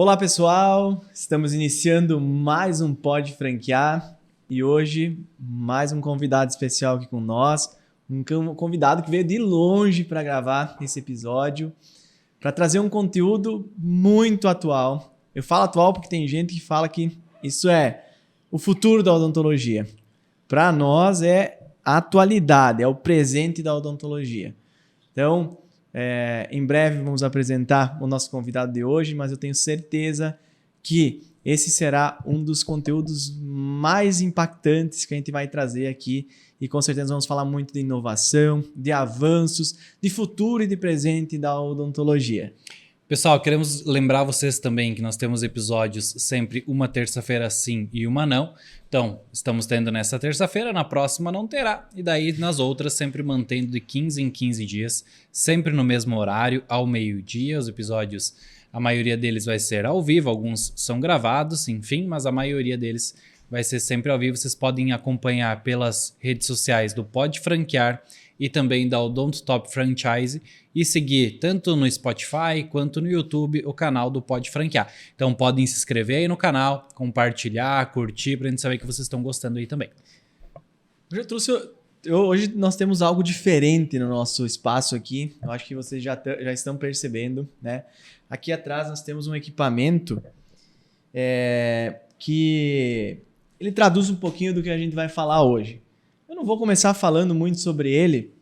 Olá pessoal, estamos iniciando mais um Pode Franquear e hoje mais um convidado especial aqui com nós, um convidado que veio de longe para gravar esse episódio, para trazer um conteúdo muito atual. Eu falo atual porque tem gente que fala que isso é o futuro da odontologia. Para nós é a atualidade, é o presente da odontologia. Então, em breve vamos apresentar o nosso convidado de hoje, mas eu tenho certeza que esse será um dos conteúdos mais impactantes que a gente vai trazer aqui e com certeza vamos falar muito de inovação, de avanços, de futuro e de presente da odontologia. Pessoal, queremos lembrar vocês também que nós temos episódios sempre uma terça-feira sim e uma não. Então, estamos tendo nessa terça-feira, na próxima não terá. E daí nas outras sempre mantendo de 15 em 15 dias, sempre no mesmo horário, ao meio-dia. Os episódios, a maioria deles vai ser ao vivo, alguns são gravados, enfim, mas a maioria deles vai ser sempre ao vivo. Vocês podem acompanhar pelas redes sociais do Pode Franquear e também da Odontotop Franchise e seguir tanto no Spotify quanto no YouTube o canal do Pode Franquear. Então podem se inscrever aí no canal, compartilhar, curtir para a gente saber que vocês estão gostando aí também. Hoje nós temos algo diferente no nosso espaço aqui, eu acho que vocês já estão percebendo, né? Aqui atrás nós temos um equipamento que ele traduz um pouquinho do que a gente vai falar hoje. Eu não vou começar falando muito sobre ele,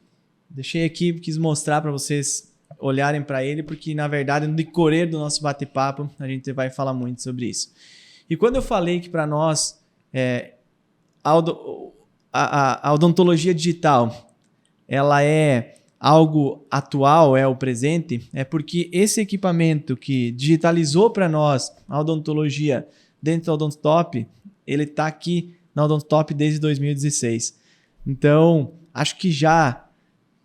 deixei aqui, quis mostrar para vocês olharem para ele, porque na verdade no decorrer do nosso bate-papo a gente vai falar muito sobre isso. E quando eu falei que para nós a odontologia digital ela é algo atual, é o presente, é porque esse equipamento que digitalizou para nós a odontologia dentro da Odontotop, ele está aqui na Odontotop desde 2016. Então, acho que já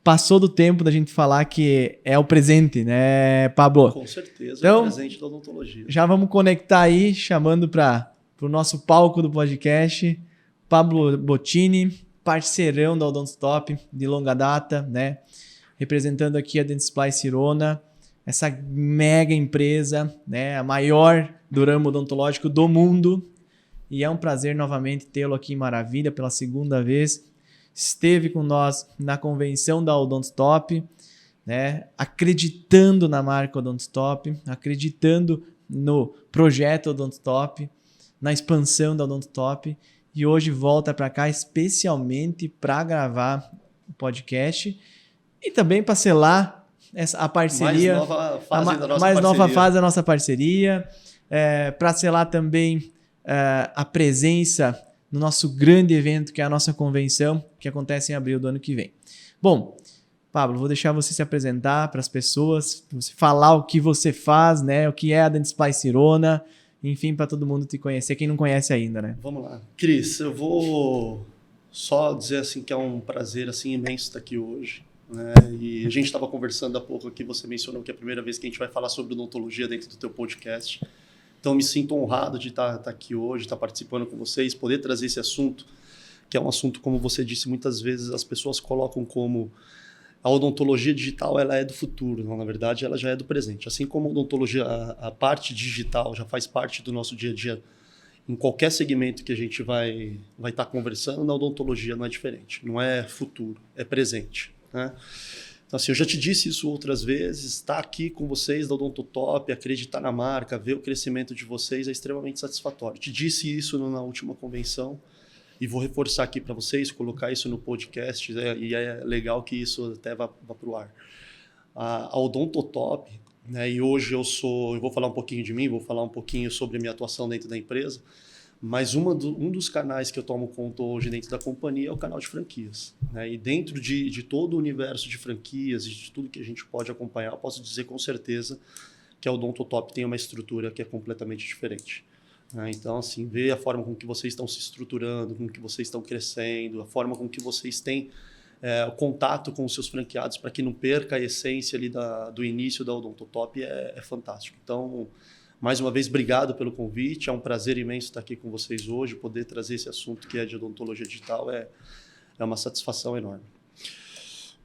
passou do tempo da gente falar que é o presente, né, Pablo? Com certeza, então, é o presente da odontologia. Já vamos conectar aí, chamando para o nosso palco do podcast, Pablo Bottini, parceirão da Odontotop de longa data, né? Representando aqui a Dentsply Sirona, essa mega empresa, né? A maior do ramo odontológico do mundo. E é um prazer novamente tê-lo aqui em Maravilha pela segunda vez. Esteve com nós na convenção da Odontotop, né? Acreditando na marca Odontotop, acreditando no projeto Odontotop, na expansão da Odontotop. E hoje volta para cá especialmente para gravar o podcast e também para selar a parceria, mais nova fase da nossa parceria, para selar também a presença no nosso grande evento, que é a nossa convenção, que acontece em abril do ano que vem. Bom, Pablo, vou deixar você se apresentar para as pessoas, você falar o que você faz, né? O que é a Dentsply Sirona, enfim, para todo mundo te conhecer, quem não conhece ainda, né? Vamos lá. Cris, eu vou só dizer assim que é um prazer assim, imenso estar aqui hoje. Né? E a gente estava conversando há pouco aqui, você mencionou que é a primeira vez que a gente vai falar sobre odontologia dentro do teu podcast. Então, me sinto honrado de estar aqui hoje, estar participando com vocês, poder trazer esse assunto, que é um assunto, como você disse, muitas vezes as pessoas colocam como a odontologia digital ela é do futuro. Não, na verdade, ela já é do presente. Assim como a odontologia, a parte digital já faz parte do nosso dia a dia, em qualquer segmento que a gente vai estar conversando, na odontologia não é diferente. Não é futuro, é presente. Né? Então, assim, eu já te disse isso outras vezes, estar aqui com vocês da Odontotop, acreditar na marca, ver o crescimento de vocês é extremamente satisfatório. Te disse isso na última convenção e vou reforçar aqui para vocês, colocar isso no podcast, e é legal que isso até vá para o ar. A Odontotop, né, e hoje eu vou falar um pouquinho de mim, vou falar um pouquinho sobre a minha atuação dentro da empresa, mas um dos canais que eu tomo conta hoje dentro da companhia é o canal de franquias. Né? E dentro de todo o universo de franquias e de tudo que a gente pode acompanhar, eu posso dizer com certeza que a Odontotop tem uma estrutura que é completamente diferente. Né? Então, assim, ver a forma com que vocês estão se estruturando, com que vocês estão crescendo, a forma com que vocês têm o contato com os seus franqueados para que não perca a essência ali do início da Odontotop é fantástico. Então, mais uma vez, obrigado pelo convite. É um prazer imenso estar aqui com vocês hoje. Poder trazer esse assunto que é de odontologia digital é uma satisfação enorme.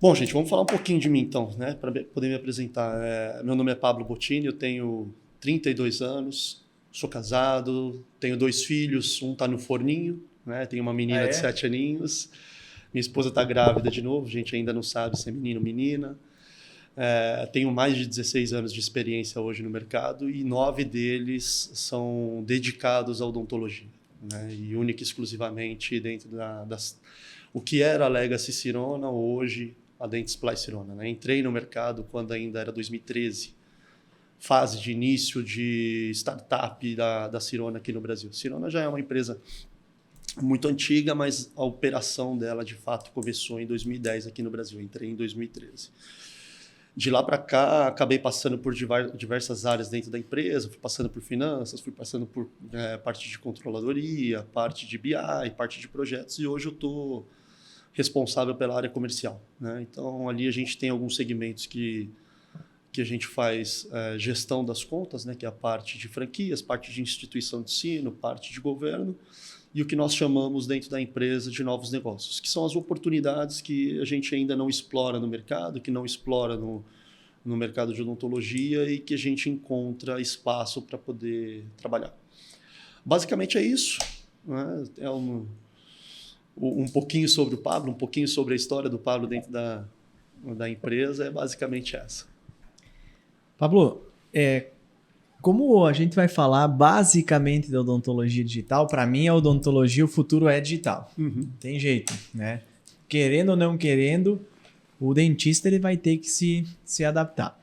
Bom, gente, vamos falar um pouquinho de mim, então, né, para poder me apresentar. Meu nome é Pablo Bottini, eu tenho 32 anos, sou casado, tenho 2 filhos, um está no forninho, né? Tenho uma menina de 7 aninhos, minha esposa está grávida de novo, a gente ainda não sabe se é menino ou menina. Tenho mais de 16 anos de experiência hoje no mercado e 9 deles são dedicados à odontologia, né? E única e exclusivamente dentro o que era a Legacy Sirona, hoje a Dentsply Sirona, né? Entrei no mercado quando ainda era 2013, fase de início de startup da Sirona aqui no Brasil. Sirona já é uma empresa muito antiga, mas a operação dela de fato começou em 2010 aqui no Brasil. Entrei em 2013. De lá para cá, acabei passando por diversas áreas dentro da empresa, fui passando por finanças, fui passando por parte de controladoria, parte de BI, parte de projetos, e hoje eu estou responsável pela área comercial, né? Então, ali a gente tem alguns segmentos que a gente faz gestão das contas, né? Que é a parte de franquias, parte de instituição de ensino, parte de governo, e o que nós chamamos dentro da empresa de novos negócios, que são as oportunidades que a gente ainda não explora no mercado, que não explora no mercado de odontologia e que a gente encontra espaço para poder trabalhar. Basicamente é isso, né? É um pouquinho sobre o Pablo, um pouquinho sobre a história do Pablo dentro da empresa, é basicamente essa. Pablo, como a gente vai falar basicamente da odontologia digital, para mim a odontologia, o futuro é digital. Uhum. Tem jeito, né? Querendo ou não querendo, o dentista ele vai ter que se adaptar.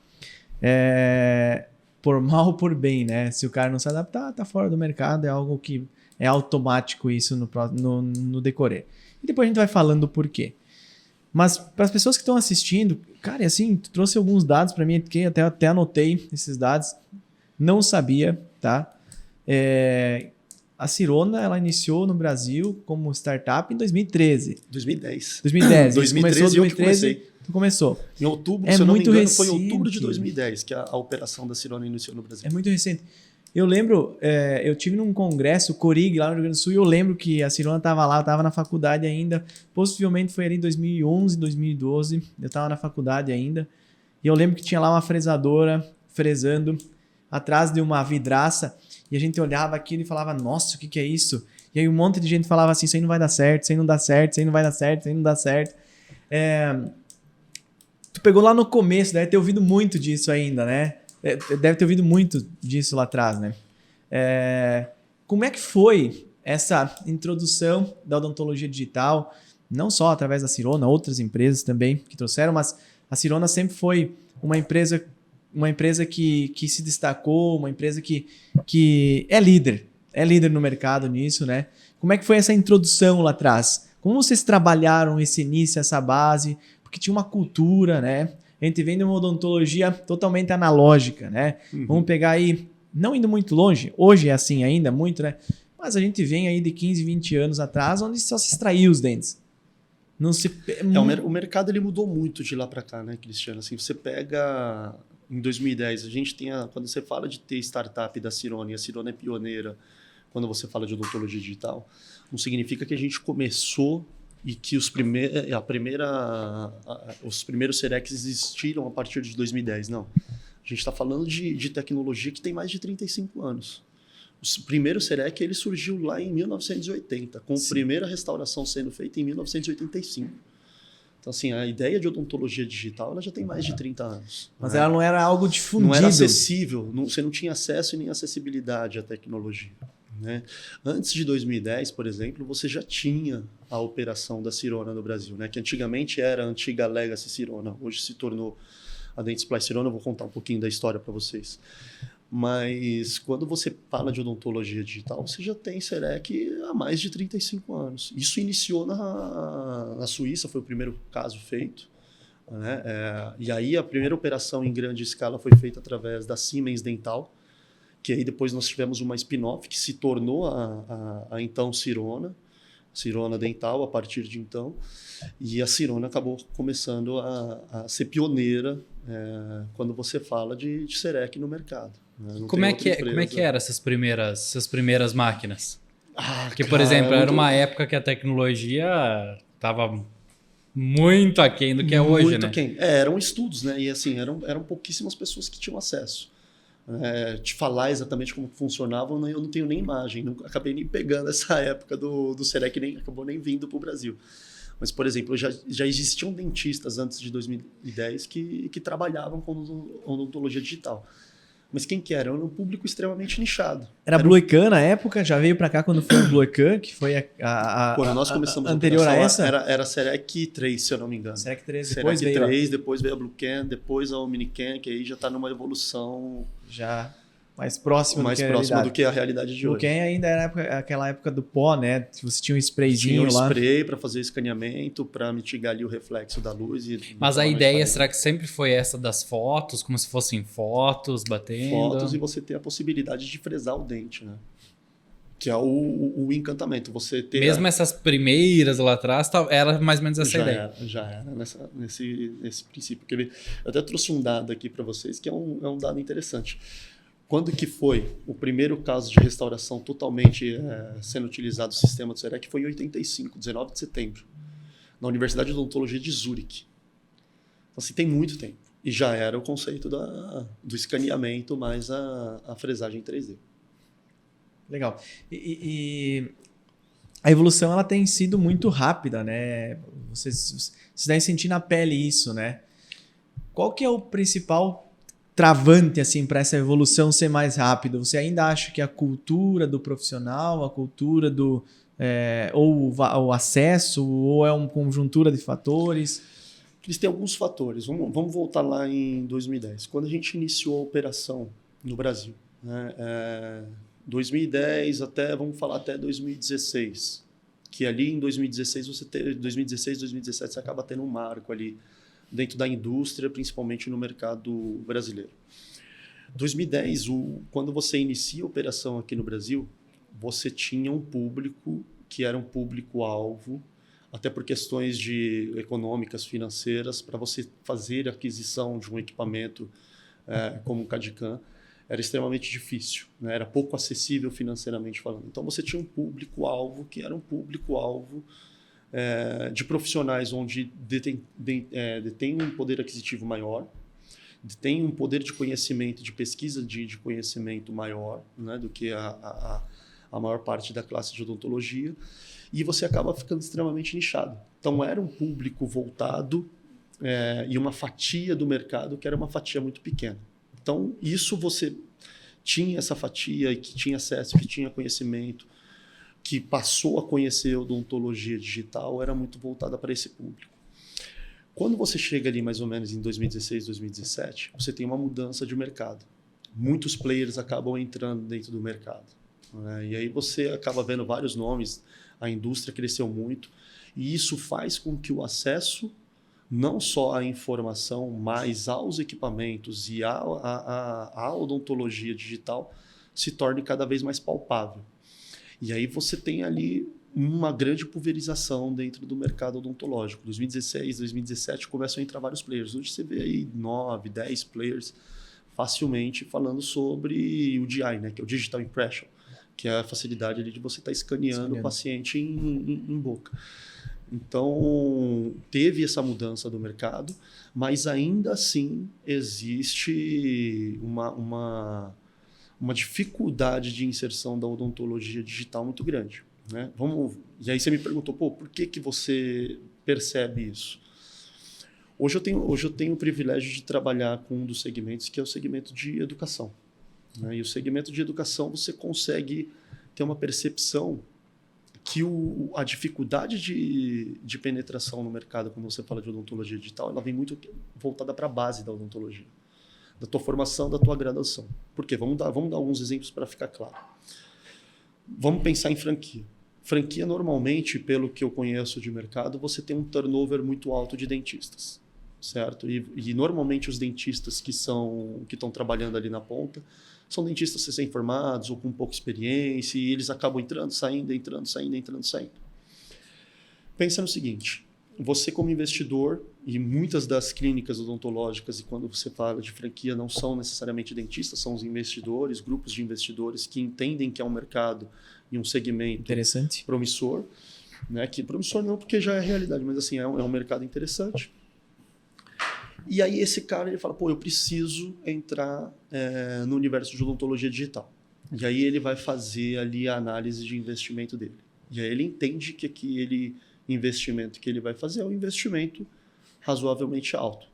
Por mal ou por bem, né? Se o cara não se adaptar, tá fora do mercado, é algo que é automático isso no decorrer. E depois a gente vai falando o porquê. Mas para as pessoas que estão assistindo, cara, assim, tu trouxe alguns dados para mim, que até anotei esses dados. Não sabia, tá? A Sirona, ela iniciou no Brasil como startup em 2013. 2010. 2010. 2013 eu que comecei. Tu começou. Em outubro, se eu não me engano, recente. foi em outubro de 2010 que a operação da Sirona iniciou no Brasil. É muito recente. Eu lembro, eu tive num congresso, Corig, lá no Rio Grande do Sul, e eu lembro que a Sirona estava lá, eu estava na faculdade ainda. Possivelmente foi ali em 2011, 2012, eu estava na faculdade ainda. E eu lembro que tinha lá uma fresadora fresando atrás de uma vidraça, e a gente olhava aquilo e falava, nossa, o que é isso? E aí um monte de gente falava assim, isso aí não vai dar certo, isso aí não dá certo, isso aí não vai dar certo, isso aí não dá certo. Tu pegou lá no começo, deve ter ouvido muito disso ainda, né? Deve ter ouvido muito disso lá atrás, né? Como é que foi essa introdução da odontologia digital, não só através da Sirona, outras empresas também que trouxeram, mas a Sirona sempre foi uma empresa que se destacou, uma empresa que é líder no mercado nisso, né? Como é que foi essa introdução lá atrás? Como vocês trabalharam esse início, essa base? Porque tinha uma cultura, né? A gente vem de uma odontologia totalmente analógica, né? Uhum. Vamos pegar aí, não indo muito longe, hoje é assim ainda, muito, né? Mas a gente vem aí de 15, 20 anos atrás, onde só se extraía os dentes. Não se... O mercado ele mudou muito de lá para cá, né, Cristiano? Assim, você pega em 2010, a gente tem quando você fala de ter startup da Sirona, e a Sirona é pioneira quando você fala de odontologia digital, não significa que a gente começou e que os primeiros Serex existiram a partir de 2010, não. A gente está falando de tecnologia que tem mais de 35 anos. O primeiro Serec ele surgiu lá em 1980, com a primeira restauração sendo feita em 1985. Então, assim, a ideia de odontologia digital ela já tem mais de 30 anos. Mas ela não era algo difundido. Não era acessível, você não tinha acesso e nem acessibilidade à tecnologia, né? Antes de 2010, por exemplo, você já tinha a operação da Sirona no Brasil, né? Que antigamente era a antiga Legacy Sirona, hoje se tornou a Dentsply Sirona. Eu vou contar um pouquinho da história para vocês. Mas quando você fala de odontologia digital, você já tem Serec há mais de 35 anos. Isso iniciou na Suíça, foi o primeiro caso feito, né? E aí a primeira operação em grande escala foi feita através da Siemens Dental, que aí depois nós tivemos uma spin-off que se tornou a então Sirona Dental a partir de então. E a Sirona acabou começando a ser pioneira quando você fala de Serec no mercado. Como é que eram essas primeiras máquinas? Porque, por cara, exemplo, era uma época que a tecnologia estava muito aquém do que é hoje, né? Aquém. Eram estudos, né? E assim, eram pouquíssimas pessoas que tinham acesso. te falar exatamente como funcionava, eu não tenho nem imagem, acabei nem pegando essa época do Serec, acabou nem vindo para o Brasil. Mas, por exemplo, já existiam dentistas antes de 2010 que trabalhavam com odontologia digital. Mas quem que era? Era um público extremamente nichado. Era Bluecan na época? Já veio para cá quando foi a Bluecan, que foi quando nós começamos anterior a essa? Era a Serec 3, se eu não me engano. Serec 3, depois veio 3, depois veio a Bluecan, depois a Omnican, que aí já está numa evolução... Já mais próxima do que a realidade de hoje. Bluecan ainda era aquela época do pó, né? Que você tinha um sprayzinho lá. Tinha um spray para fazer escaneamento, para mitigar ali o reflexo da luz. Mas a ideia, será que sempre foi essa das fotos? Como se fossem fotos batendo? Fotos e você ter a possibilidade de fresar o dente, né? Que é o encantamento. Você ter mesmo essas primeiras lá atrás, era mais ou menos essa ideia. Já era nesse princípio. Eu até trouxe um dado aqui para vocês, que é um dado interessante. Quando que foi o primeiro caso de restauração totalmente sendo utilizado o sistema do Serec? Foi em 85, 19 de setembro, na Universidade de Odontologia de Zurique. Então, assim, tem muito tempo. E já era o conceito do escaneamento mais a fresagem 3D. Legal. E a evolução ela tem sido muito rápida, né? Vocês devem sentir na pele isso, né? Qual que é o principal travante assim para essa evolução ser mais rápida? Você ainda acha que a cultura do profissional, a cultura do ou o acesso, ou é uma conjuntura de fatores? Eles têm alguns fatores. Vamos voltar lá em 2010, quando a gente iniciou a operação no Brasil, né? 2010 vamos falar até 2016, que ali em 2016 2017 você acaba tendo um marco ali dentro da indústria, principalmente no mercado brasileiro. 2010, quando você inicia a operação aqui no Brasil, você tinha um público que era um público-alvo, até por questões econômicas, financeiras, para você fazer a aquisição de um equipamento como o CAD/CAM, era extremamente difícil, né? Era pouco acessível financeiramente falando. Então você tinha um público-alvo que era um público-alvo de profissionais onde detém um poder aquisitivo maior, tem um poder de conhecimento, de pesquisa de conhecimento maior, né, do que a maior parte da classe de odontologia, e você acaba ficando extremamente nichado. Então era um público voltado e uma fatia do mercado que era uma fatia muito pequena. Então isso você tinha essa fatia que tinha acesso, que tinha conhecimento, que passou a conhecer a odontologia digital, era muito voltada para esse público. Quando você chega ali mais ou menos em 2016, 2017, você tem uma mudança de mercado. Muitos players acabam entrando dentro do mercado, né? E aí você acaba vendo vários nomes, a indústria cresceu muito, e isso faz com que o acesso, não só à informação, mas aos equipamentos e à odontologia digital, se torne cada vez mais palpável. E aí você tem ali uma grande pulverização dentro do mercado odontológico. 2016, 2017 começam a entrar vários players. Hoje você vê aí 9, 10 players facilmente falando sobre o DI, né, que é o Digital Impression, que é a facilidade ali de você estar escaneando o paciente em boca. Então, teve essa mudança do mercado, mas ainda assim existe uma dificuldade de inserção da odontologia digital muito grande, né? E aí você me perguntou, por que você percebe isso? Hoje eu tenho o privilégio de trabalhar com um dos segmentos, que é o segmento de educação, né? E o segmento de educação você consegue ter uma percepção que a dificuldade de penetração no mercado, quando você fala de odontologia digital, ela vem muito voltada para a base da odontologia, da tua formação, da tua graduação. Por quê? Vamos dar alguns exemplos para ficar claro. Vamos pensar em franquia. Franquia, normalmente, pelo que eu conheço de mercado, você tem um turnover muito alto de dentistas, certo? E normalmente os dentistas que estão trabalhando ali na ponta são dentistas recém-formados ou com pouca experiência, e eles acabam entrando, saindo. Pensa no seguinte, você como investidor, e muitas das clínicas odontológicas, e quando você fala de franquia, não são necessariamente dentistas, são os investidores, grupos de investidores que entendem que é um mercado e um segmento interessante, promissor, né? Que promissor não porque já é realidade, mas assim, é um mercado interessante. E aí esse cara ele fala, pô, eu preciso entrar no universo de odontologia digital. E aí ele vai fazer ali a análise de investimento dele. E aí ele entende que aquele investimento que ele vai fazer é um investimento razoavelmente alto.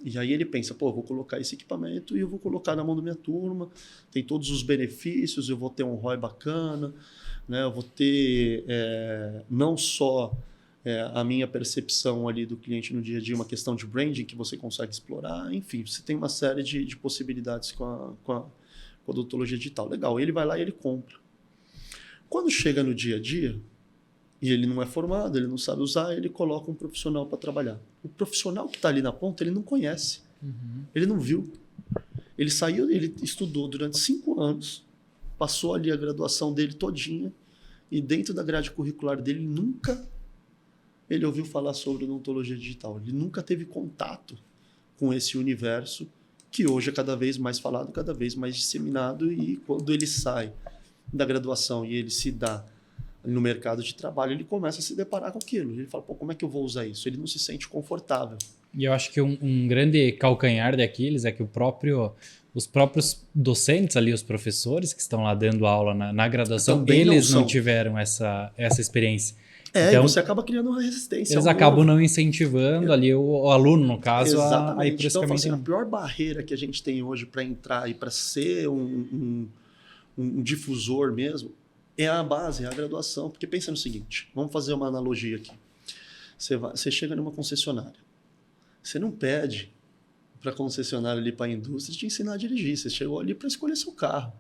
E aí ele pensa, pô, eu vou colocar esse equipamento e eu vou colocar na mão da minha turma, tem todos os benefícios, eu vou ter um ROI bacana, né? Eu vou ter não só a minha percepção ali do cliente no dia a dia, uma questão de branding que você consegue explorar, enfim, você tem uma série de possibilidades com a odontologia digital. Legal, ele vai lá e ele compra. Quando chega no dia a dia, e ele não é formado, ele não sabe usar, ele coloca um profissional para trabalhar. O profissional que está ali na ponta, ele não conhece, ele não viu. Ele saiu, ele estudou durante 5 anos, passou ali a graduação dele todinha, e dentro da grade curricular dele, nunca ele ouviu falar sobre odontologia digital. Ele nunca teve contato com esse universo que hoje é cada vez mais falado, cada vez mais disseminado, e quando ele sai da graduação e ele se dá no mercado de trabalho, ele começa a se deparar com aquilo. Ele fala, pô, como é que eu vou usar isso? Ele não se sente confortável. E eu acho que um grande calcanhar daqueles é que os próprios docentes ali, os professores que estão lá dando aula na graduação, Também eles não são. tiveram essa experiência. E Então, você acaba criando uma resistência. eles acabam não incentivando ali o aluno, no caso, a ir por esse Então, caminho. assim, a pior barreira que a gente tem hoje para entrar e para ser um difusor mesmo é a base, é a graduação. Porque pensa no seguinte, vamos fazer uma analogia aqui. Você chega numa concessionária, você não pede para a concessionária ali, para a indústria, te ensinar a dirigir. Você chegou ali para escolher seu carro.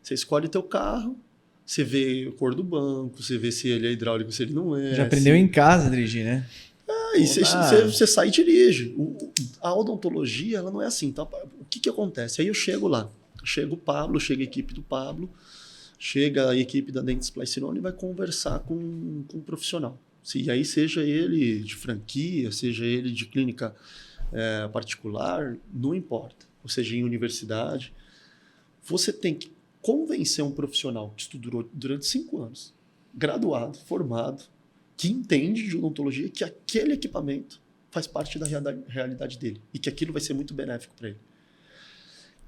Você escolhe teu carro, você vê a cor do banco, você vê se ele é hidráulico, se ele não é. Já aprendeu em casa a dirigir, né? E você sai e dirige. A odontologia, ela não é assim. Então, o que acontece? Aí eu chego lá. Chega o Pablo, chega a equipe do Pablo, chega a equipe da Dentes Placinone e vai conversar com um profissional. E aí seja ele de franquia, seja ele de clínica particular, não importa. Ou seja, em universidade. Você tem que convencer um profissional que estudou durante 5 anos, graduado, formado, que entende de odontologia, que aquele equipamento faz parte da realidade dele e que aquilo vai ser muito benéfico para ele.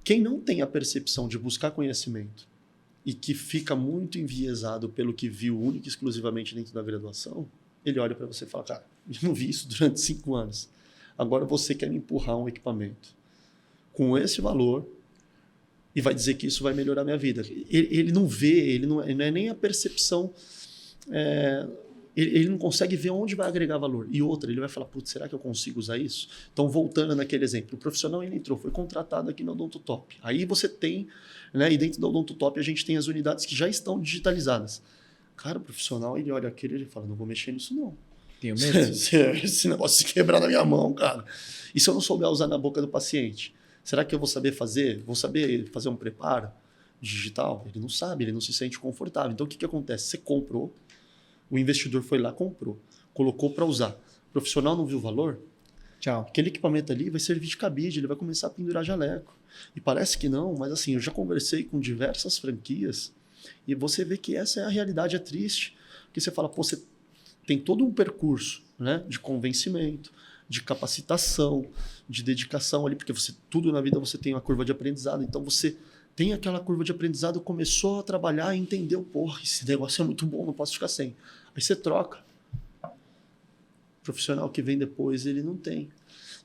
Quem não tem a percepção de buscar conhecimento e que fica muito enviesado pelo que viu única e exclusivamente dentro da graduação, ele olha para você e fala, cara, eu não vi isso durante 5 anos. Agora você quer me empurrar um equipamento com esse valor e vai dizer que isso vai melhorar a minha vida. Ele não vê, ele não é nem a percepção, ele não consegue ver onde vai agregar valor. E outra, ele vai falar, putz, será que eu consigo usar isso? Então, voltando naquele exemplo, o profissional ele entrou, foi contratado aqui na Odontotop. Aí você tem, né, e dentro da Odontotop a gente tem as unidades que já estão digitalizadas. Cara, o profissional, ele olha aquilo e ele fala, não vou mexer nisso não. Tenho medo. Esse negócio se quebrar na minha mão, cara. E se eu não souber usar na boca do paciente? Será que eu vou saber fazer? Vou saber fazer um preparo digital? Ele não sabe, ele não se sente confortável. Então, o que acontece? Você comprou, o investidor foi lá, comprou, colocou para usar. O profissional não viu o valor? Tchau. Aquele equipamento ali vai servir de cabide, ele vai começar a pendurar jaleco. E parece que não, mas assim, eu já conversei com diversas franquias e você vê que essa é a realidade, é triste. Porque você fala, pô, você tem todo um percurso, né, de convencimento, de capacitação, de dedicação ali, porque tudo na vida você tem uma curva de aprendizado, então você tem aquela curva de aprendizado, começou a trabalhar e entendeu, porra, esse negócio é muito bom, não posso ficar sem. Aí você troca. O profissional que vem depois, ele não tem.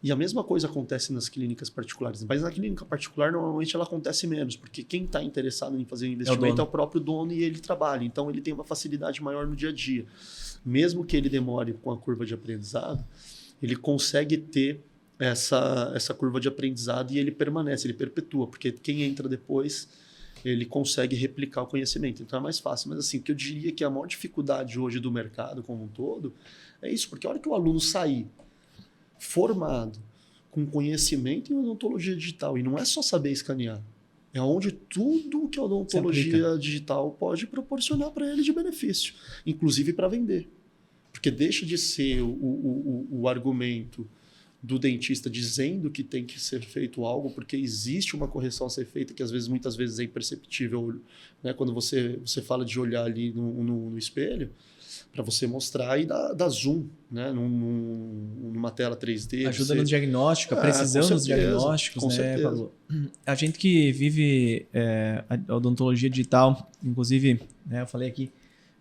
E a mesma coisa acontece nas clínicas particulares, mas na clínica particular normalmente ela acontece menos, porque quem está interessado em fazer um investimento é o próprio dono e ele trabalha, então ele tem uma facilidade maior no dia a dia. Mesmo que ele demore com a curva de aprendizado, ele consegue ter essa curva de aprendizado e ele permanece, ele perpetua, porque quem entra depois, ele consegue replicar o conhecimento. Então é mais fácil. Mas assim, o que eu diria que a maior dificuldade hoje do mercado como um todo é isso, porque a hora que o aluno sair formado, com conhecimento em odontologia digital, e não é só saber escanear, é onde tudo que a odontologia digital pode proporcionar para ele de benefício, inclusive para vender. Porque deixa de ser o argumento do dentista dizendo que tem que ser feito algo, porque existe uma correção a ser feita que muitas vezes é imperceptível, né? Quando você fala de olhar ali no espelho, para você mostrar e dar zoom, né? Numa tela 3D. Ajuda no diagnóstico, a precisão dos diagnósticos, com né, certeza. Pablo? A gente que vive a odontologia digital, inclusive, né, eu falei aqui,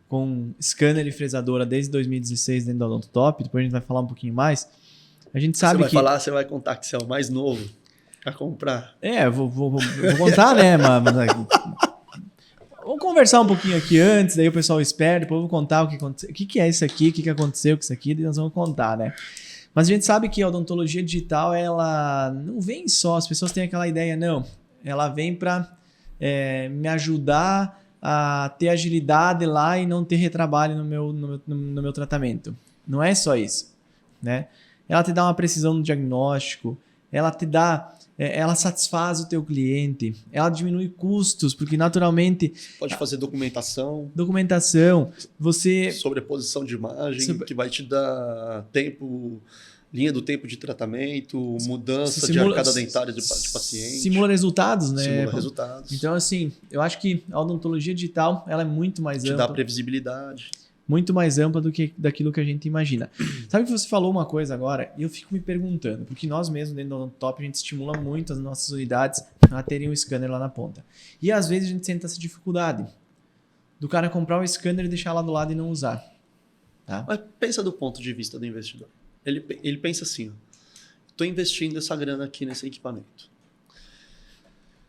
com scanner e fresadora desde 2016 dentro da Odonto Top, depois a gente vai falar um pouquinho mais. A gente sabe Você vai contar que você é o mais novo a comprar. Vou contar, né? Mas vamos conversar um pouquinho aqui antes, daí o pessoal espera, depois eu vou contar o que aconteceu, o que é isso aqui, o que aconteceu com isso aqui, daí nós vamos contar, né? Mas a gente sabe que a odontologia digital, ela não vem só, as pessoas têm aquela ideia, não. Ela vem para me ajudar a ter agilidade lá e não ter retrabalho no meu tratamento. Não é só isso, né? Ela te dá uma precisão no diagnóstico, ela te dá, ela satisfaz o teu cliente, ela diminui custos, porque naturalmente... Pode fazer documentação, você... sobreposição de imagem, que vai te dar tempo... Linha do tempo de tratamento, mudança de arcada dentária de paciente. Simula resultados, né? Simula resultados. Então, assim, eu acho que a odontologia digital ela é muito mais ampla. Te dá previsibilidade. Muito mais ampla do que daquilo que a gente imagina. Sabe que você falou uma coisa agora e eu fico me perguntando, porque nós mesmos dentro do Odonto Top a gente estimula muito as nossas unidades a terem um scanner lá na ponta. E às vezes a gente sente essa dificuldade do cara comprar o scanner e deixar lá do lado e não usar. Tá? Mas pensa do ponto de vista do investidor. Ele pensa assim, estou investindo essa grana aqui nesse equipamento.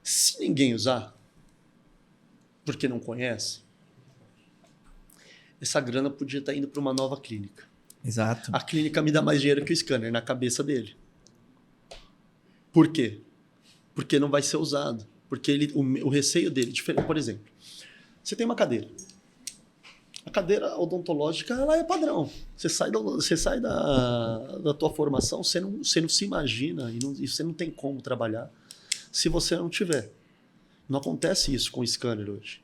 Se ninguém usar, porque não conhece, essa grana podia estar indo para uma nova clínica. Exato. A clínica me dá mais dinheiro que o scanner na cabeça dele. Por quê? Porque não vai ser usado. Porque o receio dele, diferente. Por exemplo, você tem uma cadeira. A cadeira odontológica ela é padrão. Você sai da tua formação, você não se imagina e você não tem como trabalhar se você não tiver. Não acontece isso com o scanner hoje.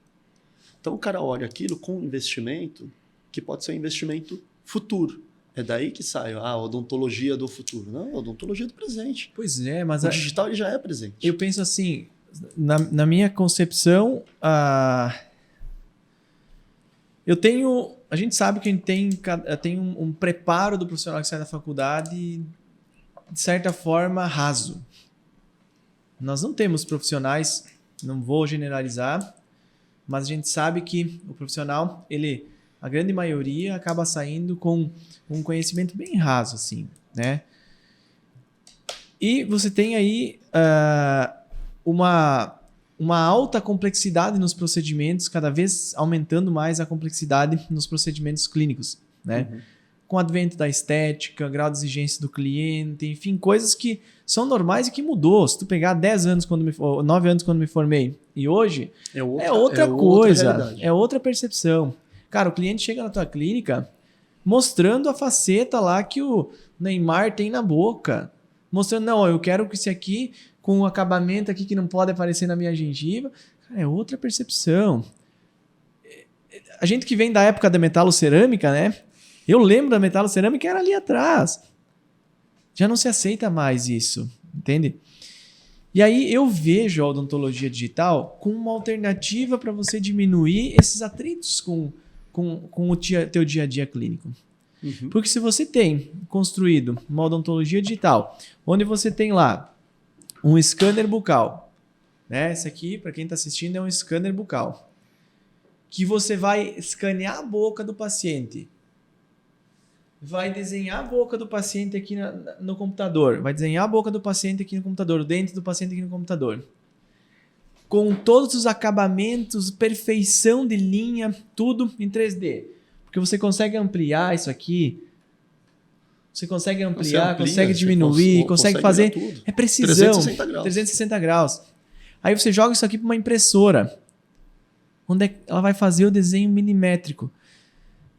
Então o cara olha aquilo com um investimento que pode ser um investimento futuro. É daí que sai a odontologia do futuro. Não, a odontologia do presente. Pois é, mas... O digital ele já é presente. Eu penso assim, na minha concepção... A gente sabe que a gente tem um preparo do profissional que sai da faculdade, de certa forma, raso. Nós não temos profissionais, não vou generalizar, mas a gente sabe que o profissional, a grande maioria, acaba saindo com um conhecimento bem raso, assim, né? E você tem aí uma alta complexidade nos procedimentos, cada vez aumentando mais a complexidade nos procedimentos clínicos, né? Uhum. Com o advento da estética, grau de exigência do cliente, enfim, coisas que são normais e que mudou. Se tu pegar 9 anos quando me formei e hoje, é outra coisa, é outra percepção. Cara, o cliente chega na tua clínica mostrando a faceta lá que o Neymar tem na boca, mostrando, não, eu quero que esse aqui com um acabamento aqui que não pode aparecer na minha gengiva. Cara, é outra percepção. A gente que vem da época da metalocerâmica, né? Eu lembro da metalocerâmica, era ali atrás. Já não se aceita mais isso, entende? E aí eu vejo a odontologia digital como uma alternativa para você diminuir esses atritos com o teu dia a dia clínico. Uhum. Porque se você tem construído uma odontologia digital, onde você tem lá um scanner bucal, né? Esse aqui, para quem está assistindo, é um scanner bucal. Que você vai escanear a boca do paciente. Vai desenhar a boca do paciente aqui no computador. Vai desenhar a boca do paciente aqui no computador. O dente do paciente aqui no computador. Com todos os acabamentos, perfeição de linha, tudo em 3D. Porque você consegue ampliar isso aqui. Você consegue ampliar, consegue diminuir, consegue fazer... Tudo. É precisão. 360 graus. Aí você joga isso aqui para uma impressora. Onde ela vai fazer o desenho milimétrico.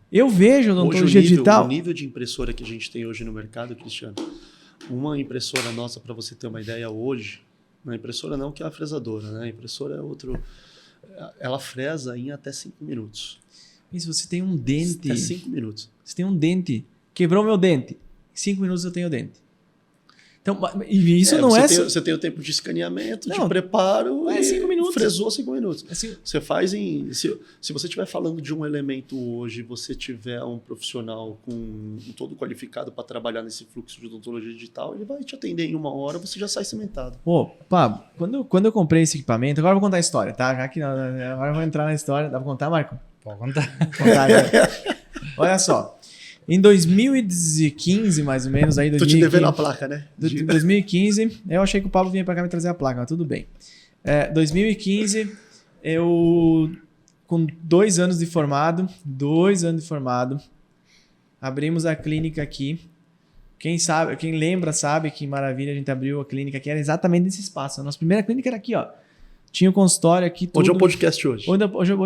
Eu vejo a odontologia digital... O nível de impressora que a gente tem hoje no mercado, Cristiano, uma impressora nossa, para você ter uma ideia hoje, uma impressora não que é a fresadora, né? A impressora é outro... Ela fresa em até 5 minutos. E se você tem um dente... Até 5 minutos. Você tem um dente. Quebrou meu dente. Em 5 minutos eu tenho o dente. Então, e isso não é... Você tem o tempo de escaneamento, Não, de preparo é 5 minutos. Fresou 5 minutos. Assim, Você faz em... Se você estiver falando de um elemento hoje, você tiver um profissional com todo qualificado para trabalhar nesse fluxo de odontologia digital, ele vai te atender em 1 hora, você já sai cimentado. pô, Pablo, quando eu comprei esse equipamento, agora eu vou contar a história, tá? Já que agora eu vou entrar na história. Dá pra contar, Marco? Pode contar. Vou contar, né? Olha só. Em 2015, mais ou menos, aí... Tô te devendo a placa, né? 2015, eu achei que o Pablo vinha pra cá me trazer a placa, mas tudo bem. 2015, eu, com 2 anos de formado, abrimos a clínica aqui. Quem lembra sabe que maravilha, a gente abriu a clínica aqui, era exatamente nesse espaço. A nossa primeira clínica era aqui, ó. Tinha um consultório aqui. Onde é o podcast hoje?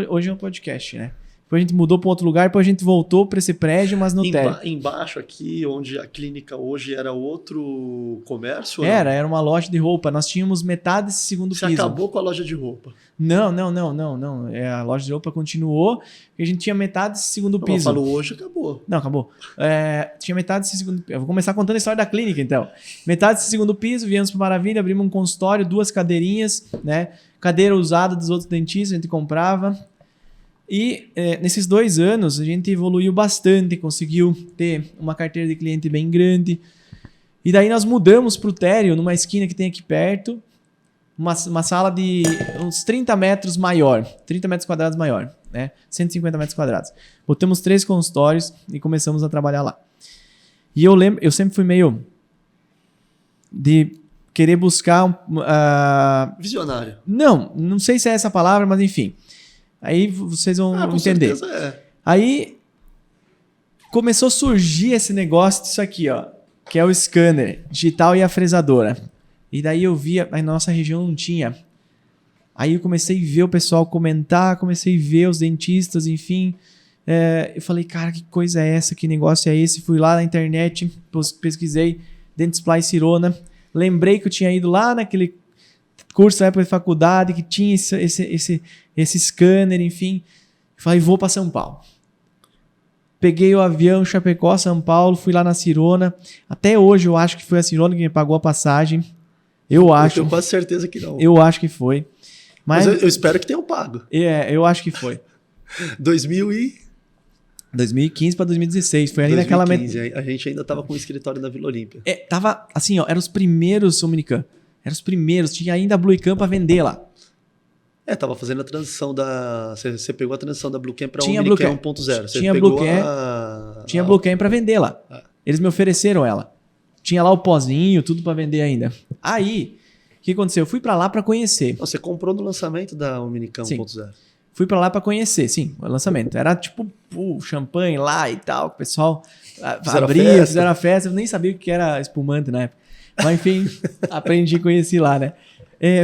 Hoje é um podcast, né? Depois a gente mudou para outro lugar, depois a gente voltou para esse prédio, mas no térreo. Embaixo aqui, onde a clínica hoje era outro comércio? Era uma loja de roupa. Nós tínhamos metade desse segundo piso. Você acabou com a loja de roupa? Não. A loja de roupa continuou e a gente tinha metade desse segundo piso. Eu falo hoje, acabou. Não, acabou. Tinha metade desse segundo piso. Eu vou começar contando a história da clínica, então. Metade desse segundo piso, viemos para Maravilha, abrimos um consultório, 2 cadeirinhas, né? Cadeira usada dos outros dentistas, a gente comprava. E nesses 2 anos a gente evoluiu bastante, conseguiu ter uma carteira de cliente bem grande. E daí nós mudamos para o térreo, numa esquina que tem aqui perto, uma sala de uns 30 metros maior, 30 metros quadrados maior, né? 150 metros quadrados. Botamos 3 consultórios e começamos a trabalhar lá. E eu sempre fui meio de querer buscar... Visionário. Não sei se é essa palavra, mas enfim... Aí vocês vão entender. Com certeza é. Aí começou a surgir esse negócio disso aqui, ó, que é o scanner digital e a fresadora. E daí eu via, aí na nossa região não tinha. Aí eu comecei a ver o pessoal comentar, comecei a ver os dentistas, enfim. Eu falei, cara, que coisa é essa? Que negócio é esse? Fui lá na internet, pesquisei Dentsply Sirona. Lembrei que eu tinha ido lá naquele curso na época de faculdade, que tinha esse scanner, enfim. Falei, vou para São Paulo. Peguei o avião, Chapecó, São Paulo, fui lá na Sirona. Até hoje eu acho que foi a Sirona que me pagou a passagem. Eu acho. Eu tenho quase certeza que não. Eu acho que foi. Mas eu espero que tenham pago. Eu acho que foi. 2015 para 2016. Foi ali 2015, a gente ainda tava com o escritório na Vila Olímpia. Tava assim, ó, eram os primeiros Omnicam. Eram os primeiros. Tinha ainda a Bluecam para vender lá. Tava fazendo a transição da... Você pegou a transição da Bluecam para Omnicam 1.0. Tinha Bluecam para vender lá. Eles me ofereceram ela. Tinha lá o pozinho, tudo para vender ainda. Aí, o que aconteceu? Eu fui para lá para conhecer. Você comprou no lançamento da Omnicam 1.0? Fui para lá para conhecer, sim, o lançamento. Era tipo champanhe lá e tal, o pessoal fizeram a festa. Eu nem sabia o que era espumante na época. Mas enfim, aprendi e conheci lá, né?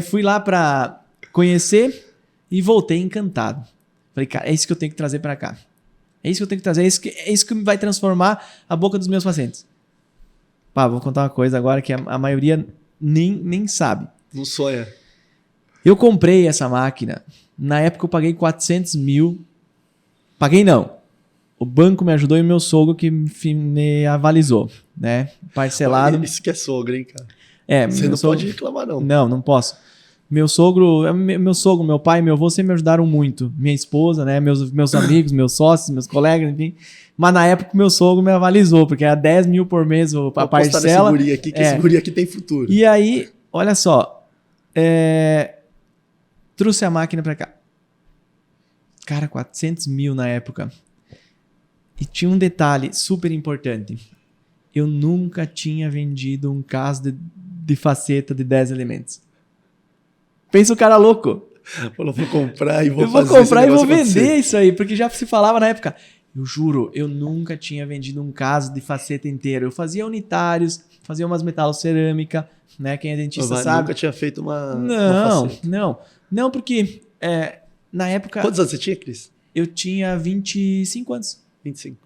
Fui lá para conhecer e voltei encantado. Falei, cara, é isso que eu tenho que trazer para cá. É isso que eu tenho que trazer, é isso que vai transformar a boca dos meus pacientes. Pá, vou contar uma coisa agora que a maioria nem sabe. Não sonha. Eu comprei essa máquina, na época eu paguei 400 mil. Paguei não. O banco me ajudou e meu sogro que me avalizou, né? Parcelado. Isso que é sogro, hein, cara? Você não pode reclamar, não. Não posso. Meu sogro, meu pai e meu avô sempre me ajudaram muito. Minha esposa, né? Meus amigos, meus sócios, meus colegas, enfim. Mas na época meu sogro me avalizou, porque era 10 mil por mês a parcela. Vou aqui, que esse guri aqui tem futuro. E aí, olha só. Trouxe a máquina pra cá. Cara, 400 mil na época. E tinha um detalhe super importante. Eu nunca tinha vendido um caso de faceta de 10 elementos. Pensa o cara louco. Falou, vou comprar e vou fazer. Eu vou comprar e vou vender isso aí, porque já se falava na época. Eu juro, eu nunca tinha vendido um caso de faceta inteiro. Eu fazia unitários, fazia umas metalocerâmica, né? Quem é dentista sabe. Nunca tinha feito uma faceta. Não, porque na época... Quantos anos você tinha, Cris? Eu tinha 25 anos.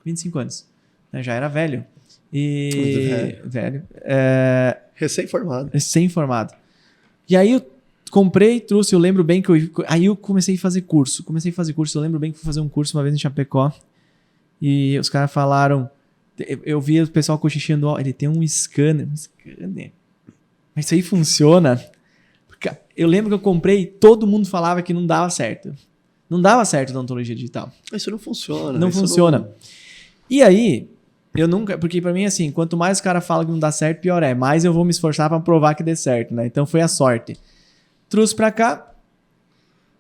25 anos. Já era velho. Velho. Recém-formado. E aí eu comprei, trouxe, eu lembro bem que aí eu comecei a fazer curso. Eu lembro bem que fui fazer um curso uma vez em Chapecó. E os caras falaram, eu via o pessoal cochichando, ele tem um scanner. Mas isso aí funciona. Porque eu lembro que eu comprei, todo mundo falava que não dava certo. Não dava certo a odontologia digital. Isso não funciona. Não funciona. E aí, eu nunca... Porque pra mim, assim, quanto mais o cara fala que não dá certo, pior é. Mais eu vou me esforçar pra provar que dê certo, né? Então foi a sorte. Trouxe pra cá,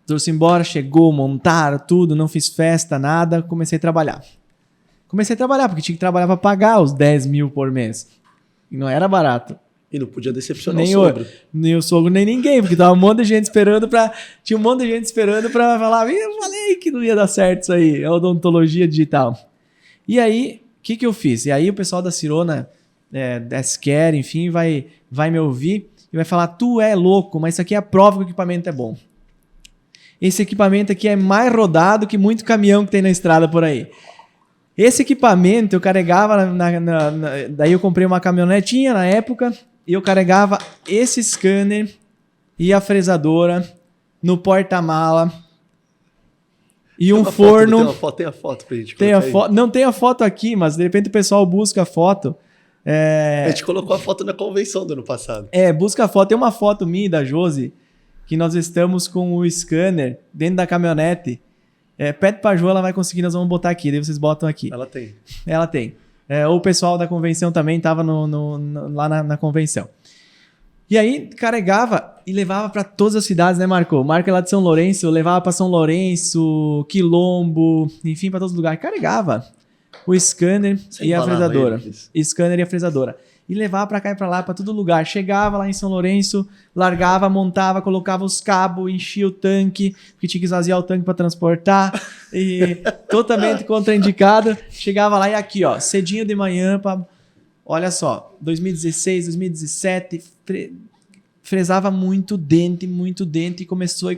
trouxe embora, chegou, montaram tudo, não fiz festa, nada, comecei a trabalhar. Porque tinha que trabalhar pra pagar os 10 mil por mês. E não era barato. E não podia decepcionar Nem o sogro. Nem o sogro, nem ninguém, porque tava um monte de gente esperando pra... Tinha um monte de gente esperando pra falar, eu falei que não ia dar certo isso aí, é odontologia digital. E aí, o que eu fiz? E aí o pessoal da Sirona, da S-Care, enfim, vai me ouvir e vai falar, tu é louco, mas isso aqui é a prova que o equipamento é bom. Esse equipamento aqui é mais rodado que muito caminhão que tem na estrada por aí. Esse equipamento eu carregava, daí eu comprei uma caminhonetinha na época, e eu carregava esse scanner e a fresadora no porta-mala e um forno. Tem a foto pra gente. Não tem a foto aqui, mas de repente o pessoal busca a foto. A gente colocou a foto na convenção do ano passado. Busca a foto. Tem uma foto minha e da Josi, que nós estamos com o scanner dentro da caminhonete. Pede pra Jo, ela vai conseguir, nós vamos botar aqui, daí vocês botam aqui. Ela tem. Ela tem. O pessoal da convenção também estava lá na convenção. E aí carregava e levava para todas as cidades, né, Marco? O Marco é lá de São Lourenço, eu levava para São Lourenço, Quilombo, enfim, para todos os lugares. Carregava o scanner e a fresadora. Scanner e a fresadora. E levava para cá e para lá, para todo lugar. Chegava lá em São Lourenço, largava, montava, colocava os cabos, enchia o tanque, porque tinha que esvaziar o tanque para transportar. E totalmente contraindicado. Chegava lá e aqui, ó, cedinho de manhã, olha só, 2016, 2017, fresava muito dente, e começou.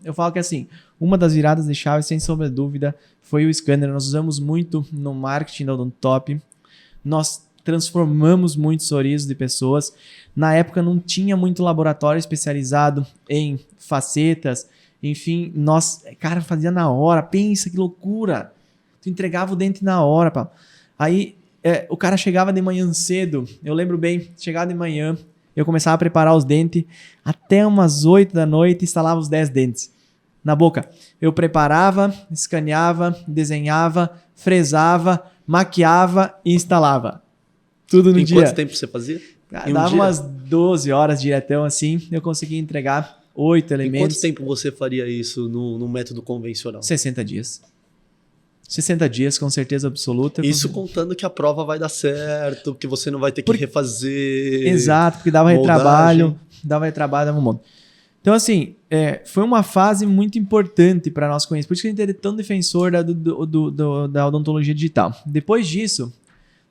Eu falo que assim, uma das viradas de chave, sem sombra de dúvida, foi o scanner. Nós usamos muito no marketing da Odontop. Nós transformamos muitos sorrisos de pessoas. Na época não tinha muito laboratório especializado em facetas. Enfim, cara, fazia na hora. Pensa que loucura. Tu entregava o dente na hora, pá. Aí o cara chegava de manhã cedo. Eu lembro bem, chegava de manhã, eu começava a preparar os dentes. Até umas 8 da noite, instalava os 10 dentes na boca. Eu preparava, escaneava, desenhava, fresava, maquiava e instalava. Tudo no dia. Em quanto tempo você fazia? Dava umas 12 horas diretão assim, eu conseguia entregar 8 elementos. Em quanto tempo você faria isso no método convencional? 60 dias. 60 dias, com certeza absoluta. Isso contando que a prova vai dar certo, que você não vai ter que refazer. Exato, porque dava retrabalho, dava um monte. Então, assim, foi uma fase muito importante para nós conhecer. Por isso que a gente é tão defensor da odontologia digital. Depois disso,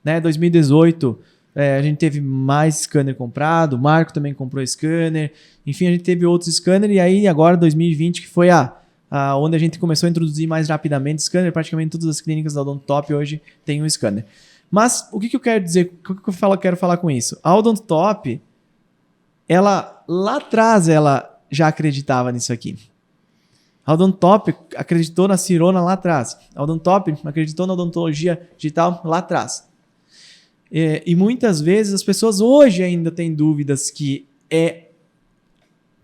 né, 2018, a gente teve mais scanner comprado, o Marco também comprou scanner, enfim, a gente teve outros scanner, e aí agora 2020 que foi onde a gente começou a introduzir mais rapidamente scanner, praticamente todas as clínicas da Odontop hoje tem um scanner. Mas o que eu quero dizer, o que eu quero falar com isso? A Odontop, ela lá atrás, ela já acreditava nisso aqui. A Odontop acreditou na Sirona lá atrás. A Odontop acreditou na odontologia digital lá atrás. E muitas vezes as pessoas hoje ainda têm dúvidas que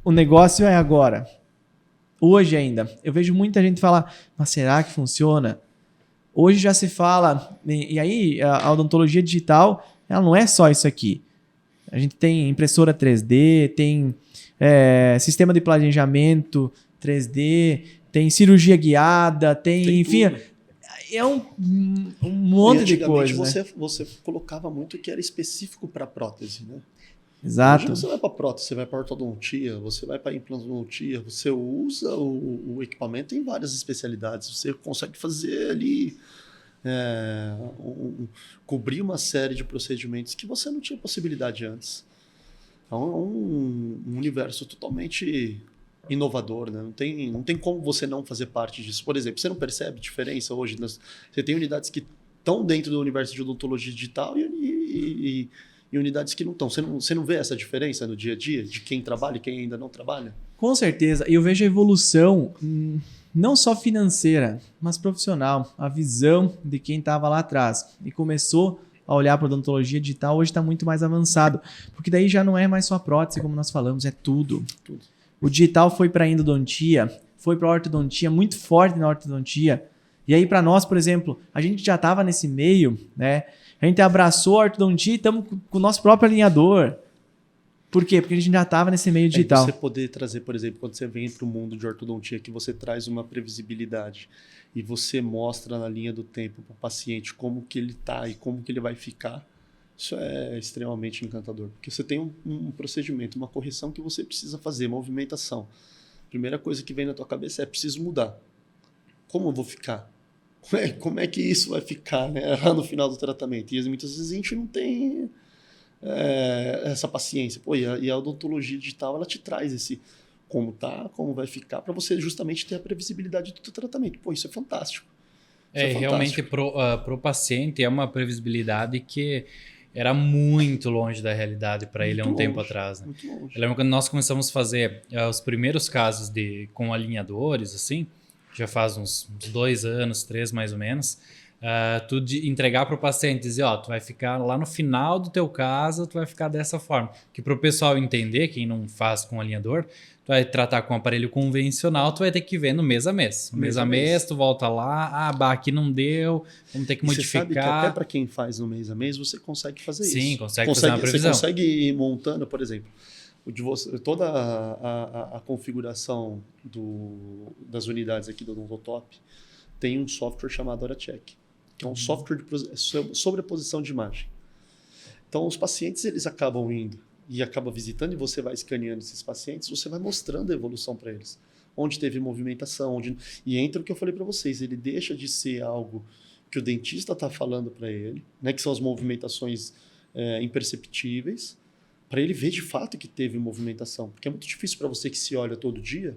o negócio é agora. Hoje ainda. Eu vejo muita gente falar, mas será que funciona? Hoje já se fala, e aí a odontologia digital, ela não é só isso aqui. A gente tem impressora 3D, tem sistema de planejamento 3D, tem cirurgia guiada, tem enfim... Tudo. É um monte de coisa. Você colocava muito que era específico para prótese, né? Exato. Hoje você vai para prótese, você vai para ortodontia, você vai para implantodontia, você usa o equipamento em várias especialidades. Você consegue fazer ali, cobrir uma série de procedimentos que você não tinha possibilidade antes. É um universo totalmente inovador, né? Não tem como você não fazer parte disso. Por exemplo, você não percebe diferença hoje? Você tem unidades que estão dentro do universo de odontologia digital e unidades que não estão. Você não vê essa diferença no dia a dia de quem trabalha e quem ainda não trabalha? Com certeza. E eu vejo a evolução não só financeira, mas profissional. A visão de quem estava lá atrás. E começou a olhar para odontologia digital, hoje está muito mais avançado. Porque daí já não é mais só prótese, como nós falamos, é tudo. O digital foi para a endodontia, foi para a ortodontia, muito forte na ortodontia. E aí, para nós, por exemplo, a gente já estava nesse meio, né? A gente abraçou a ortodontia e estamos com o nosso próprio alinhador. Por quê? Porque a gente já estava nesse meio digital. Você poder trazer, por exemplo, quando você vem para o mundo de ortodontia, que você traz uma previsibilidade e você mostra na linha do tempo para o paciente como que ele está e como que ele vai ficar, isso é extremamente encantador. Porque você tem um procedimento, uma correção que você precisa fazer, movimentação. A primeira coisa que vem na tua cabeça é: preciso mudar. Como eu vou ficar? Como é que isso vai ficar, né, lá no final do tratamento? E muitas vezes a gente não tem essa paciência. Pô, e a odontologia digital, ela te traz esse como tá, como vai ficar, para você justamente ter a previsibilidade do teu tratamento. Pô, isso é fantástico. Realmente pro paciente é uma previsibilidade que era muito longe da realidade para ele há um tempo atrás. Né? Muito longe. Eu lembro quando nós começamos a fazer os primeiros casos com alinhadores, assim, já faz uns 2 anos, 3 mais ou menos, tu entregar para o paciente, dizer, tu vai ficar lá no final do teu caso, tu vai ficar dessa forma. Que para o pessoal entender, quem não faz com alinhador, tu vai tratar com aparelho convencional, tu vai ter que ver no mês a mês. Mês a mês, tu volta lá, aqui não deu, vamos ter que modificar. Você sabe que até para quem faz no mês a mês, você consegue fazer isso. Sim, consegue fazer uma previsão. Você consegue ir montando, por exemplo, toda a configuração das unidades aqui do Odontotop tem um software chamado HoraCheck, que é um software de sobreposição de imagem. Então, os pacientes, eles acabam indo e acabam visitando, e você vai escaneando esses pacientes, você vai mostrando a evolução para eles. Onde teve movimentação, e entra o que eu falei para vocês, ele deixa de ser algo que o dentista está falando para ele, né, que são as movimentações imperceptíveis, para ele ver de fato que teve movimentação. Porque é muito difícil para você que se olha todo dia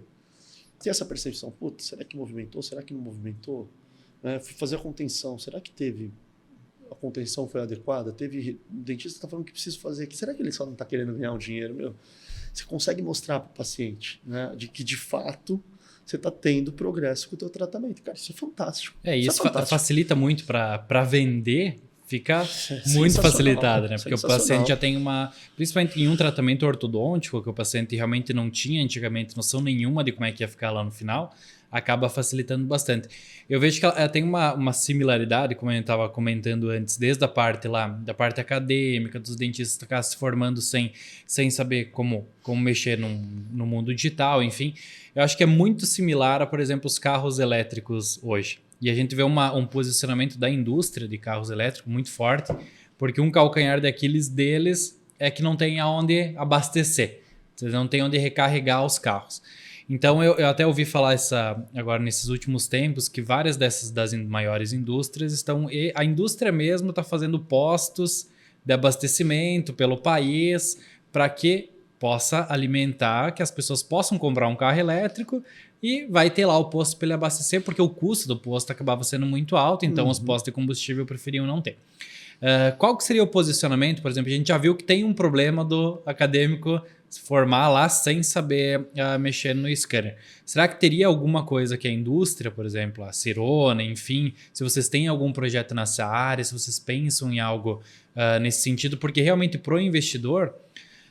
ter essa percepção. Putz, será que movimentou? Será que não movimentou? Fui fazer a contenção. Será que a contenção foi adequada? O dentista está falando que precisa fazer aqui. Será que ele só não está querendo ganhar um dinheiro? Você consegue mostrar para o paciente, né, de que de fato você está tendo progresso com o teu tratamento. Cara, isso é fantástico. Isso facilita muito para vender. Fica muito facilitado, né? Porque o paciente já tem principalmente em um tratamento ortodôntico, que o paciente realmente não tinha antigamente noção nenhuma de como é que ia ficar lá no final, acaba facilitando bastante. Eu vejo que ela tem uma similaridade, como eu estava comentando antes, desde a parte lá, da parte acadêmica, dos dentistas ficar se formando sem saber como mexer no mundo digital, enfim. Eu acho que é muito similar a, por exemplo, os carros elétricos hoje. E a gente vê um posicionamento da indústria de carros elétricos muito forte, porque um calcanhar daqueles deles é que não tem aonde abastecer. Você não tem onde recarregar os carros. Então, eu até ouvi falar agora nesses últimos tempos que várias das maiores indústrias a indústria mesmo está fazendo postos de abastecimento pelo país para que possa alimentar, que as pessoas possam comprar um carro elétrico e vai ter lá o posto para ele abastecer, porque o custo do posto acabava sendo muito alto, então os postos de combustível preferiam não ter. Qual que seria o posicionamento? Por exemplo, a gente já viu que tem um problema do acadêmico se formar lá sem saber mexer no scanner. Será que teria alguma coisa que a indústria, por exemplo, a Sirona, enfim, se vocês têm algum projeto nessa área, se vocês pensam em algo nesse sentido, porque realmente para o investidor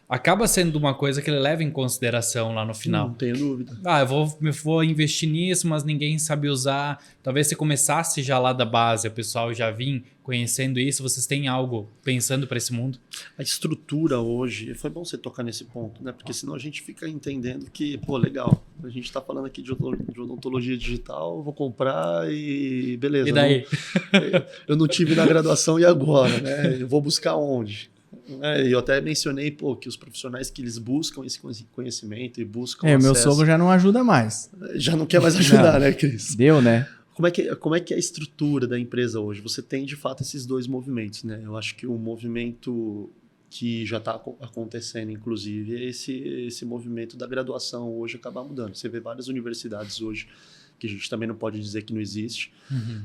acaba sendo uma coisa que ele leva em consideração lá no final. Não tenho dúvida. Eu vou investir nisso, mas ninguém sabe usar. Talvez se começasse já lá da base, o pessoal já vinha conhecendo isso. Vocês têm algo pensando para esse mundo? A estrutura hoje, foi bom você tocar nesse ponto, né? Porque senão a gente fica entendendo que, legal, a gente está falando aqui de odontologia digital, vou comprar e beleza. E daí? Eu não tive na graduação e agora, né? Eu vou buscar onde? Eu até mencionei que os profissionais que eles buscam esse conhecimento e buscam acesso, meu sogro já não ajuda mais. Já não quer mais ajudar, né, Cris? Deu, né? Como é que é a estrutura da empresa hoje? Você tem, de fato, esses dois movimentos, né? Eu acho que o movimento que já está acontecendo, inclusive, é esse movimento da graduação hoje acabar mudando. Você vê várias universidades hoje, que a gente também não pode dizer que não existe,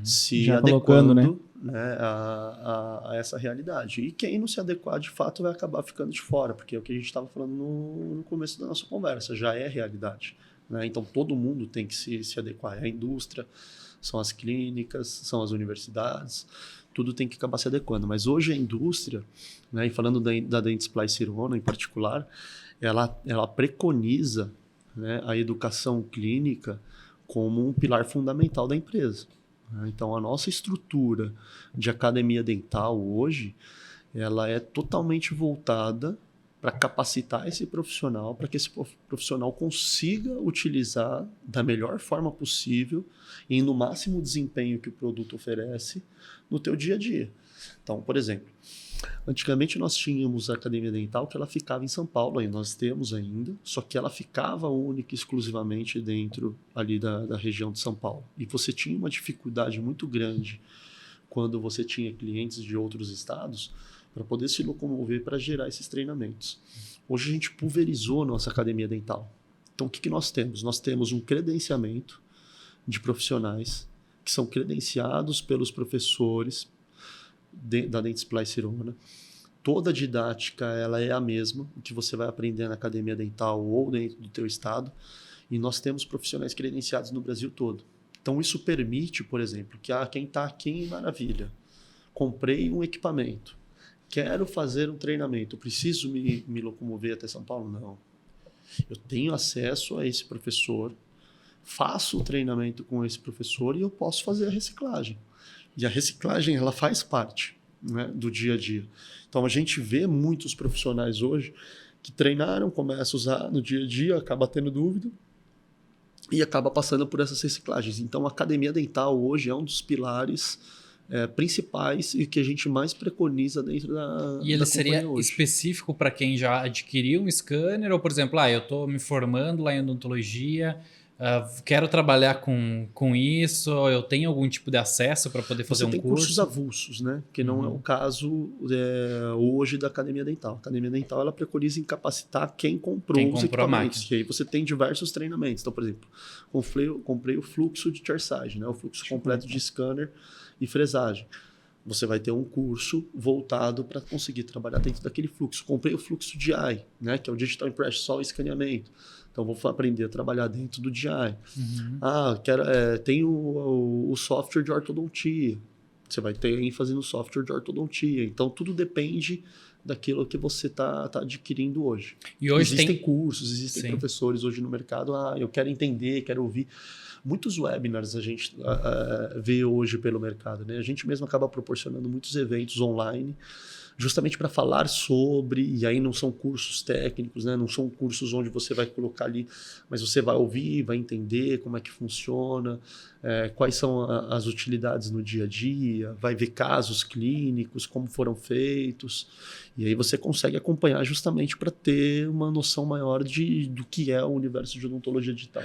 se já adequando, né? A essa realidade. E quem não se adequar, de fato, vai acabar ficando de fora, porque é o que a gente estava falando no começo da nossa conversa, já é realidade. né? Então, todo mundo tem que se adequar. É a indústria, são as clínicas, são as universidades, tudo tem que acabar se adequando. Mas hoje a indústria, né, e falando da Dentsply Sirona em particular, ela preconiza, né, a educação clínica como um pilar fundamental da empresa. Então, a nossa estrutura de academia dental hoje, ela é totalmente voltada para capacitar esse profissional, para que esse profissional consiga utilizar da melhor forma possível e no máximo desempenho que o produto oferece no teu dia a dia. Então, por exemplo, antigamente nós tínhamos a academia dental que ela ficava em São Paulo, aí nós temos ainda, só que ela ficava única e exclusivamente dentro ali da região de São Paulo. E você tinha uma dificuldade muito grande quando você tinha clientes de outros estados para poder se locomover para gerar esses treinamentos. Hoje a gente pulverizou a nossa academia dental. Então o que nós temos? Nós temos um credenciamento de profissionais que são credenciados pelos professores da Dentsply Sirona. Toda a didática ela é a mesma, o que você vai aprender na academia dental ou dentro do teu estado, e nós temos profissionais credenciados no Brasil todo. Então isso permite, por exemplo, que quem está aqui em Maravilha, comprei um equipamento, quero fazer um treinamento, preciso me locomover até São Paulo? Não. Eu tenho acesso a esse professor, faço o treinamento com esse professor e eu posso fazer a reciclagem. E a reciclagem ela faz parte, né, do dia a dia. Então a gente vê muitos profissionais hoje que treinaram, começam a usar no dia a dia, acaba tendo dúvida e acaba passando por essas reciclagens. Então a academia dental hoje é um dos pilares principais e que a gente mais preconiza dentro da E ele seria hoje. específico para quem já adquiriu um scanner ou, por exemplo, eu estou me formando lá em odontologia, quero trabalhar com isso, eu tenho algum tipo de acesso para poder fazer Você tem curso? cursos avulsos, né? Que não é o caso hoje da academia dental. A academia dental ela preconiza em capacitar quem comprou os equipamentos. E aí você tem diversos treinamentos. Então, por exemplo, comprei o fluxo de tiersage, né? O fluxo completo de scanner e fresagem. Você vai ter um curso voltado para conseguir trabalhar dentro daquele fluxo. Comprei o fluxo DI, né? Que é o Digital Impression, só o escaneamento. Então, vou aprender a trabalhar dentro do DI. Tem o software de ortodontia. Você vai ter ênfase no software de ortodontia. Então, tudo depende daquilo que você está adquirindo hoje. E hoje existem cursos, existem Sim. professores hoje no mercado. Eu quero entender, quero ouvir. Muitos webinars a gente vê hoje pelo mercado, né? A gente mesmo acaba proporcionando muitos eventos online, justamente para falar sobre, e aí não são cursos técnicos, né? Não são cursos onde você vai colocar ali, mas você vai ouvir, vai entender como é que funciona, quais são as utilidades no dia a dia, vai ver casos clínicos, como foram feitos, e aí você consegue acompanhar justamente para ter uma noção maior do que é o universo de odontologia digital.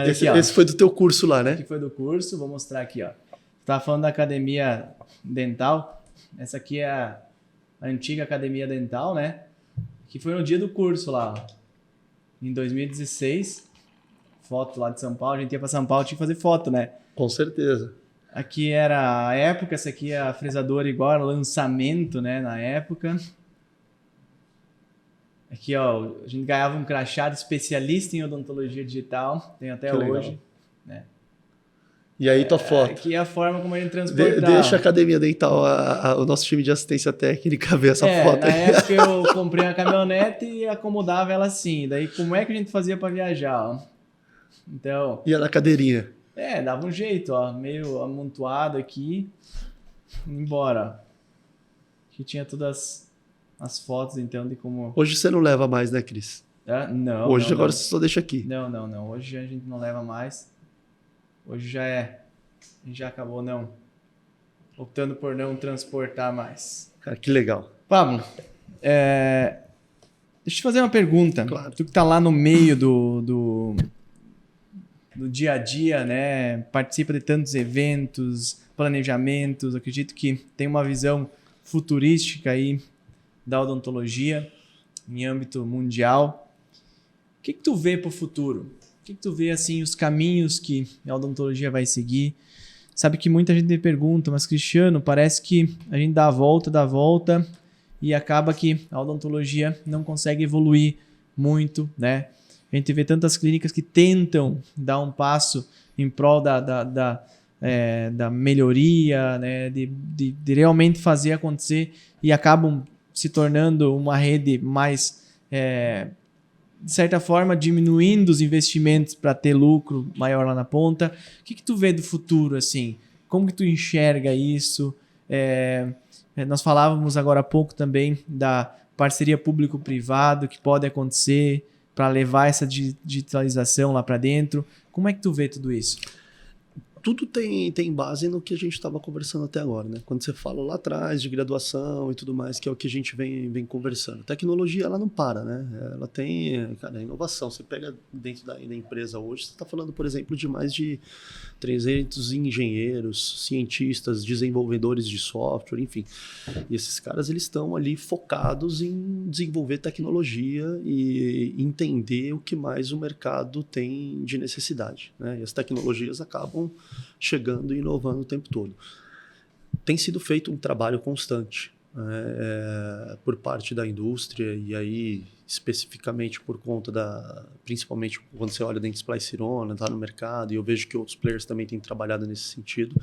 Esse foi do teu curso lá, né? Esse foi do curso, vou mostrar aqui, ó. Você tava falando da academia dental, essa aqui é a antiga academia dental, né? Que foi no dia do curso lá, ó. Em 2016, foto lá de São Paulo, a gente ia para São Paulo, tinha que fazer foto, né? Com certeza. Aqui era a época, essa aqui é a fresadora igual, era lançamento, né, na época. Aqui, ó, a gente ganhava um crachá de especialista em odontologia digital, tem até hoje, né? E aí tua foto. Aqui é a forma como a gente transportava. Deixa a academia dental, o nosso time de assistência técnica ver essa foto na aí. época eu comprei uma caminhonete e acomodava ela assim. Daí como é que a gente fazia para viajar, ó? Então... Ia na cadeirinha. Dava um jeito, ó, meio amontoado aqui, embora. Aqui tinha todas as fotos, então, de como... Hoje você não leva mais, né, Cris? Não. Hoje não, agora não. você só deixa aqui. Não. Hoje a gente não leva mais. Hoje já a gente já acabou optando por não transportar mais. Cara, que legal. Pablo, deixa eu te fazer uma pergunta. Claro. Tu que tá lá no meio do dia a dia, né? Participa de tantos eventos, planejamentos, acredito que tem uma visão futurística aí da odontologia em âmbito mundial. O que tu vê para o futuro? O que tu vê, assim, os caminhos que a odontologia vai seguir? Sabe que muita gente me pergunta, mas Cristiano, parece que a gente dá a volta e acaba que a odontologia não consegue evoluir muito, né? A gente vê tantas clínicas que tentam dar um passo em prol da melhoria, né? De realmente fazer acontecer e acabam se tornando uma rede mais, de certa forma, diminuindo os investimentos para ter lucro maior lá na ponta. O que tu vê do futuro, assim? Como que tu enxerga isso? Nós falávamos agora há pouco também da parceria público-privado que pode acontecer para levar essa digitalização lá para dentro. Como é que tu vê tudo isso? Tudo tem base no que a gente estava conversando até agora, né? Quando você fala lá atrás de graduação e tudo mais, que é o que a gente vem conversando. Tecnologia, ela não para, né? Ela tem, cara, inovação. Você pega dentro da empresa hoje, você está falando, por exemplo, de mais de 300 engenheiros, cientistas, desenvolvedores de software, enfim. E esses caras, eles estão ali focados em desenvolver tecnologia e entender o que mais o mercado tem de necessidade, né? E as tecnologias acabam chegando e inovando o tempo todo. Tem sido feito um trabalho constante por parte da indústria, e aí especificamente por conta principalmente quando você olha dentro de Splicirona, está no mercado, e eu vejo que outros players também têm trabalhado nesse sentido,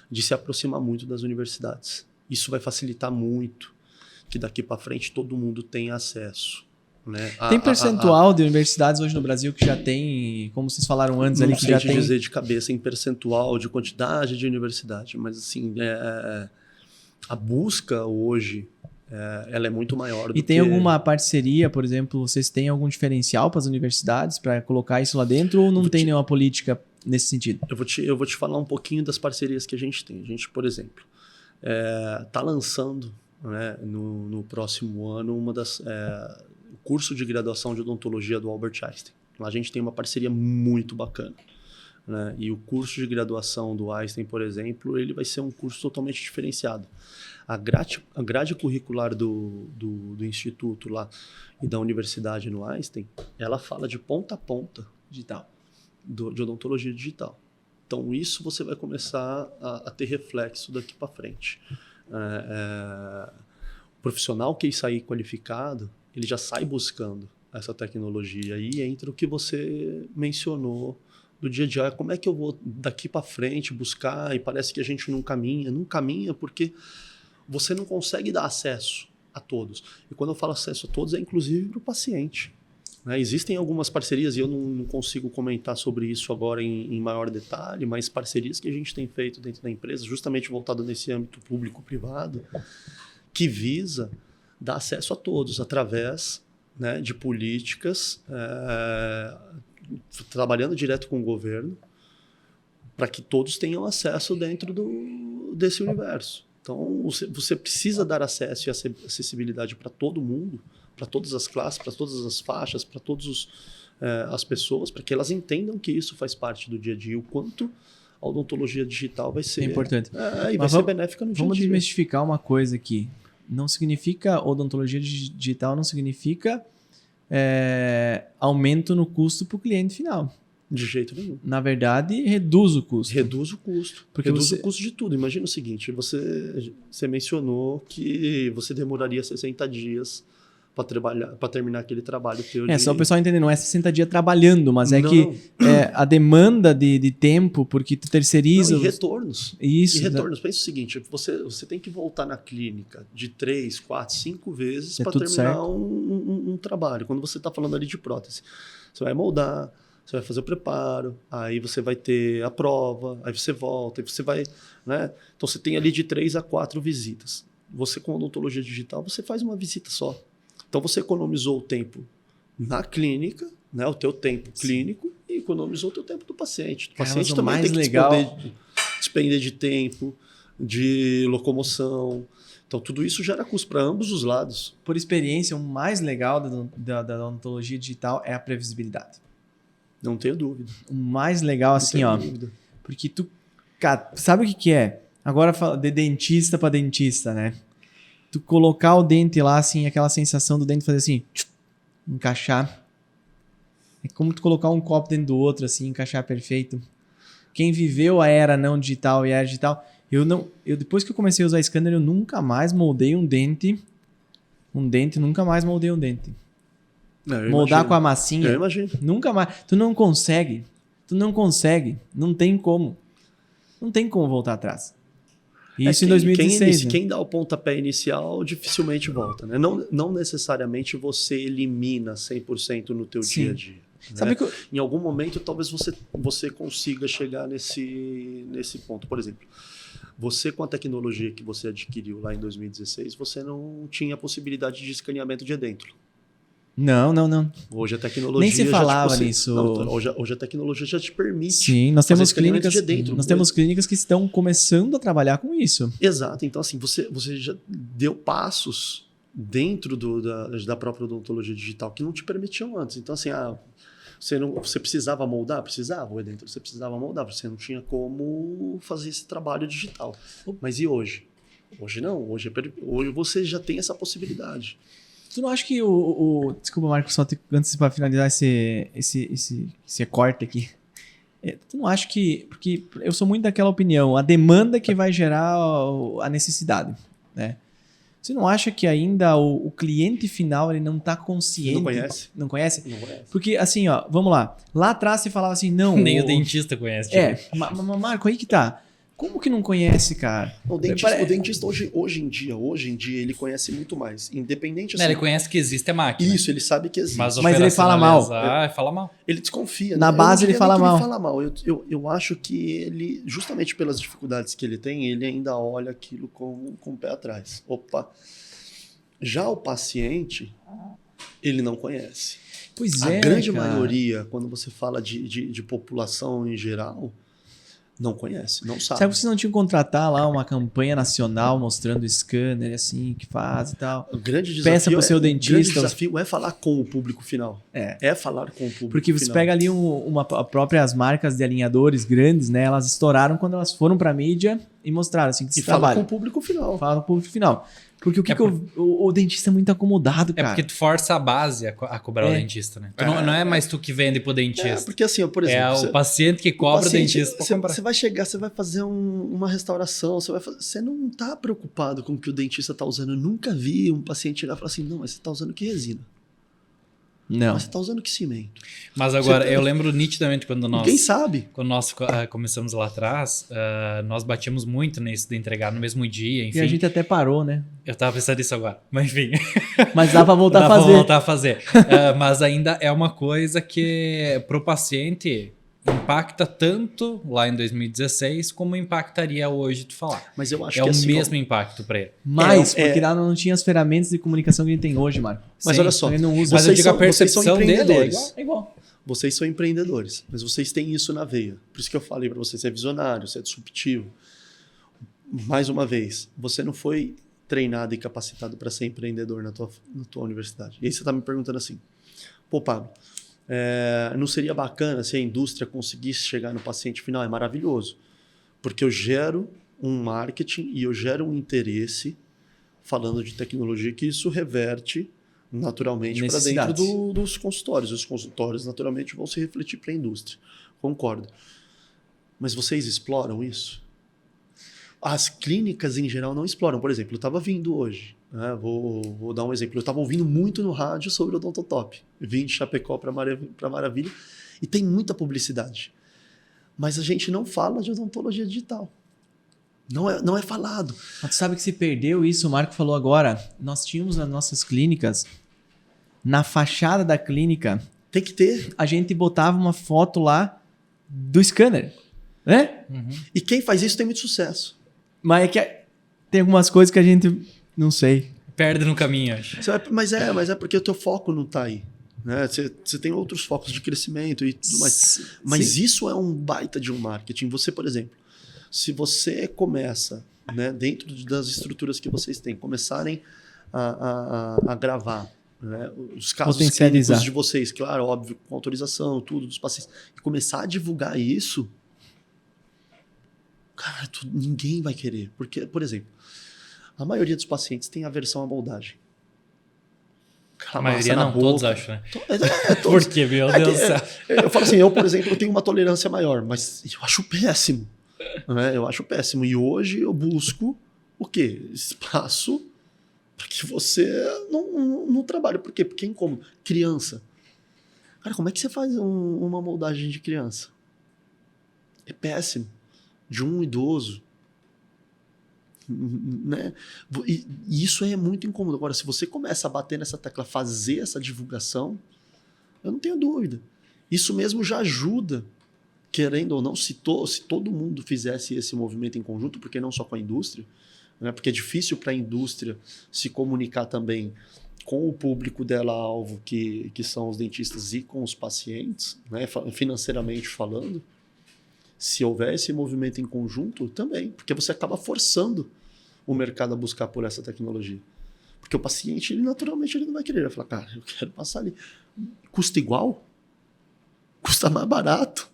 de se aproximar muito das universidades. Isso vai facilitar muito que daqui para frente todo mundo tenha acesso. Né? Tem percentual de universidades hoje no Brasil que já tem, como vocês falaram antes, ali que já tem... Não sei dizer de cabeça em percentual de quantidade de universidade, mas assim, a busca hoje, ela é muito maior do que... E tem alguma parceria, por exemplo, vocês têm algum diferencial para as universidades para colocar isso lá dentro, ou não tem nenhuma política nesse sentido? Eu vou te falar um pouquinho das parcerias que a gente tem. A gente, por exemplo, está lançando, né, no próximo ano o curso de graduação de odontologia do Albert Einstein. Lá a gente tem uma parceria muito bacana, né? E o curso de graduação do Einstein, por exemplo, ele vai ser um curso totalmente diferenciado. A grade curricular do instituto lá e da universidade no Einstein, ela fala de ponta a ponta Digital. de odontologia digital. Então isso você vai começar a ter reflexo daqui para frente. O profissional que sair qualificado, ele já sai buscando essa tecnologia. Aí entra o que você mencionou do dia a dia. Como é que eu vou daqui para frente buscar? E parece que a gente não caminha. Não caminha porque você não consegue dar acesso a todos. E quando eu falo acesso a todos, é inclusive para o paciente. Né? Existem algumas parcerias, e eu não consigo comentar sobre isso agora em maior detalhe, mas parcerias que a gente tem feito dentro da empresa, justamente voltado nesse âmbito público-privado, que visa dar acesso a todos através, né, de políticas, trabalhando direto com o governo, para que todos tenham acesso dentro desse universo. Então, você precisa dar acesso e acessibilidade para todo mundo, para todas as classes, para todas as faixas, para todas as pessoas, para que elas entendam que isso faz parte do dia a dia, o quanto a odontologia digital vai ser importante. E vai ser benéfica no dia a dia. Vamos desmistificar uma coisa aqui. Não significa, odontologia digital não significa aumento no custo para o cliente final. De jeito nenhum. Na verdade, reduz o custo. Reduz o custo. Reduz o custo de tudo. Imagina o seguinte, você mencionou que você demoraria 60 dias para terminar aquele trabalho teu. Só o pessoal entender, não é 60 dias trabalhando, mas não. Que a demanda de tempo, porque tu terceiriza... Não, e retornos. Isso. E retornos. Pensa o seguinte, você tem que voltar na clínica de 3, 4, 5 vezes para terminar um trabalho. Quando você está falando ali de prótese, você vai moldar, você vai fazer o preparo, aí você vai ter a prova, aí você volta, aí você vai... Né? Então você tem ali de 3 a 4 visitas. Você com odontologia digital, você faz uma visita só. Então você economizou o tempo na clínica, né, o teu tempo clínico, e economizou o teu tempo do paciente. O paciente também mais tem que legal... despender de tempo, de locomoção. Então tudo isso gera custo para ambos os lados. Por experiência, o mais legal da odontologia digital é a previsibilidade. Não tenho dúvida. O mais legal, assim, ó, dúvida. Porque tu, cara, sabe o que é? Agora fala de dentista para dentista, né? Tu colocar o dente lá, assim, aquela sensação do dente fazer assim, encaixar. É como tu colocar um copo dentro do outro, assim, encaixar perfeito. Quem viveu a era não digital e a era digital, eu depois que eu comecei a usar scanner, eu nunca mais moldei um dente, nunca mais moldei um dente. Eu moldar imagino. com a massinha. Eu imagino. Nunca mais. Tu não consegue. Não tem como. Não tem como voltar atrás. Isso em 2016. Né? Quem dá o pontapé inicial dificilmente volta, né? Não necessariamente você elimina 100% no teu Sim. dia a dia. Sabe Né? que Em algum momento, talvez você consiga chegar nesse ponto. Por exemplo, você com a tecnologia que você adquiriu lá em 2016, você não tinha a possibilidade de escaneamento de adentro. Não. Hoje a tecnologia Nem se já falava te nisso. Hoje a tecnologia já te permite. Sim, nós fazer temos escaneamento clínicas. de dentro. Nós temos clínicas que estão começando a trabalhar com isso. Exato. Então, assim, você já deu passos dentro da própria odontologia digital que não te permitiam antes. Então, assim, você precisava moldar? Precisava. O dentro você precisava moldar. Você não tinha como fazer esse trabalho digital. Mas e hoje? Hoje não. Hoje você já tem essa possibilidade. Tu não acha que desculpa, Marcos, só antes para finalizar esse corte aqui. Tu não acha que... Porque eu sou muito daquela opinião, a demanda que vai gerar a necessidade, né? Você não acha que ainda o cliente final ele não está consciente? Não conhece? Não conhece? Não conhece. Porque, assim, ó, vamos lá. Lá atrás você falava assim, não... Nem o dentista conhece. Tipo. Marco, aí que tá. Como que não conhece, cara? O dentista hoje em dia, ele conhece muito mais. Independente assim. Ele conhece que existe a máquina. Isso, ele sabe que existe. Mas ele fala mal. Fala mal. Ele desconfia. Na né? base ele fala mal. Ele fala mal. Eu acho que ele, justamente pelas dificuldades que ele tem, ele ainda olha aquilo com o pé atrás. Opa. Já o paciente, ele não conhece. Pois A é, grande cara. maioria, quando você fala de população em geral, não conhece, não sabe. Sabe que vocês não tinham que contratar lá uma campanha nacional mostrando o scanner, assim, que faz e tal? O grande desafio Peça pro seu dentista. O grande desafio é falar com o público final. É falar com o público Porque você final. pega ali próprias marcas de alinhadores grandes, né? Elas estouraram quando elas foram pra mídia e mostraram, assim, que E se fala trabalha. com o público final. Fala com o público final. Porque o dentista é muito acomodado, É cara. porque tu força a base a cobrar o dentista, né? Não é mais tu que vende pro dentista. Porque assim, por exemplo... o paciente que cobra o dentista pra comprar. Você vai chegar, você vai fazer uma restauração, você não tá preocupado com o que o dentista tá usando. Eu nunca vi um paciente chegar e falar assim, não, mas você tá usando que resina? Não. Mas você tá usando que cimento? Mas agora, eu lembro nitidamente quando nós... Ninguém sabe. Quando nós começamos lá atrás, nós batíamos muito nisso de entregar no mesmo dia, enfim. E a gente até parou, né? Eu tava pensando nisso agora, mas enfim. Mas dá pra voltar a Dá fazer. pra voltar a fazer. Mas ainda é uma coisa que pro paciente impacta tanto lá em 2016 como impactaria hoje tu falar. Mas eu acho É que o assim, mesmo impacto pra ele. Mas, porque lá não tinha as ferramentas de comunicação que a gente tem hoje, Marco. Mas Sim, olha só, ele não usa. Mas eu vocês digo a são- vocês são percepção dele é empreendedores. igual. Vocês são empreendedores, mas vocês têm isso na veia. Por isso que eu falei para você, você é visionário, você é disruptivo. Mais uma vez, você não foi treinado e capacitado para ser empreendedor na tua universidade. E aí você está me perguntando assim, pô, Pablo, não seria bacana se a indústria conseguisse chegar no paciente final? É maravilhoso, porque eu gero um marketing e eu gero um interesse falando de tecnologia que isso reverte naturalmente para dentro Necessidades. dos consultórios. Os consultórios naturalmente vão se refletir para a indústria. Concordo. Mas vocês exploram isso? As clínicas em geral não exploram. Por exemplo, eu estava vindo hoje, né? Vou dar um exemplo. Eu estava ouvindo muito no rádio sobre o Odontotop. Vim de Chapecó para Maravilha e tem muita publicidade. Mas a gente não fala de odontologia digital. Não é falado. Mas tu sabe que se perdeu isso, o Marco falou agora. Nós tínhamos nas nossas clínicas, na fachada da clínica, Tem que ter. a gente botava uma foto lá do scanner, né? E quem faz isso tem muito sucesso. Mas é que tem algumas coisas que a gente não sei. Perde no caminho, acho. Mas é porque o teu foco não está aí. Né? Você tem outros focos de crescimento e tudo mais. Mas Sim. isso é um baita de um marketing. Você, por exemplo, se você começa, né, dentro das estruturas que vocês têm, começarem a gravar, né, os casos Potencializar. clínicos de vocês, claro, óbvio, com autorização, tudo dos pacientes, e começar a divulgar isso, cara, ninguém vai querer. Porque, por exemplo, a maioria dos pacientes tem aversão à moldagem. A maioria não, todos acham, né? Todos. Por quê, meu Deus do céu? Eu falo assim, eu, por exemplo, eu tenho uma tolerância maior, mas eu acho péssimo. Né? Eu acho péssimo. E hoje eu busco o quê? Espaço para que você não trabalhe. Por quê? Porque é incômodo. Criança. Cara, como é que você faz uma moldagem de criança? É péssimo. De um idoso. Né? E isso é muito incômodo. Agora, se você começa a bater nessa tecla, fazer essa divulgação, eu não tenho dúvida. Isso mesmo já ajuda, querendo ou não, se todo mundo fizesse esse movimento em conjunto, porque não só com a indústria, né? Porque é difícil para a indústria se comunicar também com o público dela-alvo, que são os dentistas, e com os pacientes, né? Financeiramente falando. Se houver esse movimento em conjunto, também, porque você acaba forçando o mercado a buscar por essa tecnologia. Porque o paciente, naturalmente, ele não vai querer. Ele vai falar, cara, eu quero passar ali. Custa igual? Custa mais barato?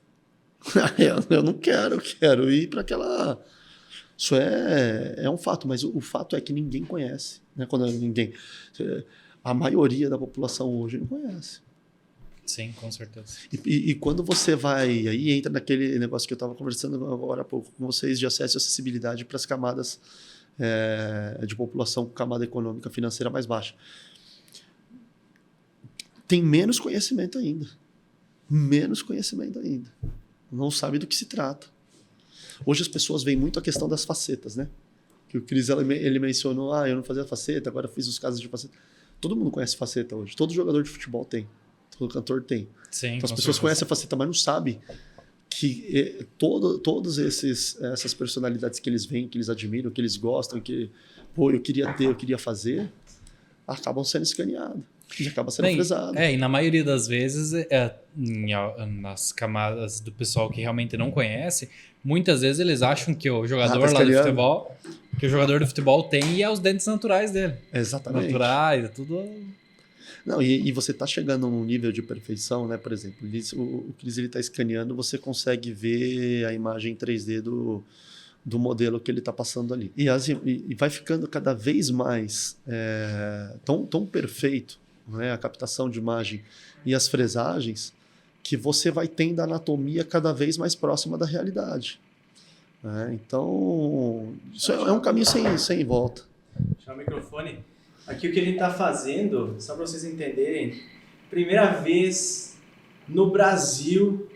Eu não quero, eu quero ir para aquela... Isso é um fato, mas o fato é que ninguém conhece. Né? Quando ninguém... A maioria da população hoje não conhece. Sim, com certeza. E quando você vai... Aí entra naquele negócio que eu estava conversando agora há pouco com vocês, de acesso e acessibilidade para as camadas de população com camada econômica financeira mais baixa. Tem menos conhecimento ainda. Menos conhecimento ainda. Não sabe do que se trata. Hoje as pessoas veem muito a questão das facetas, né? Que o Cris, ele mencionou, eu não fazia faceta, agora fiz os casos de faceta. Todo mundo conhece faceta hoje. Todo jogador de futebol tem. Todo cantor tem. Sim, então as pessoas conhecem a faceta, mas não sabem que todas essas personalidades que eles veem, que eles admiram, que eles gostam, que eu queria ter, eu queria fazer, acabam sendo escaneados. E acaba sendo frisado. E na maioria das vezes, nas camadas do pessoal que realmente não conhece, muitas vezes eles acham que o jogador lá do futebol, que o jogador do futebol tem os dentes naturais dele. Exatamente. Naturais, tudo... Não, e você está chegando num nível de perfeição, né? Por exemplo, o Cris está escaneando, você consegue ver a imagem 3D do modelo que ele está passando ali. E vai ficando cada vez mais tão perfeito, né? A captação de imagem e as fresagens, que você vai tendo a anatomia cada vez mais próxima da realidade. Então, isso é um caminho sem volta. Deixa o microfone. Aqui o que ele está fazendo, só para vocês entenderem, primeira vez no Brasil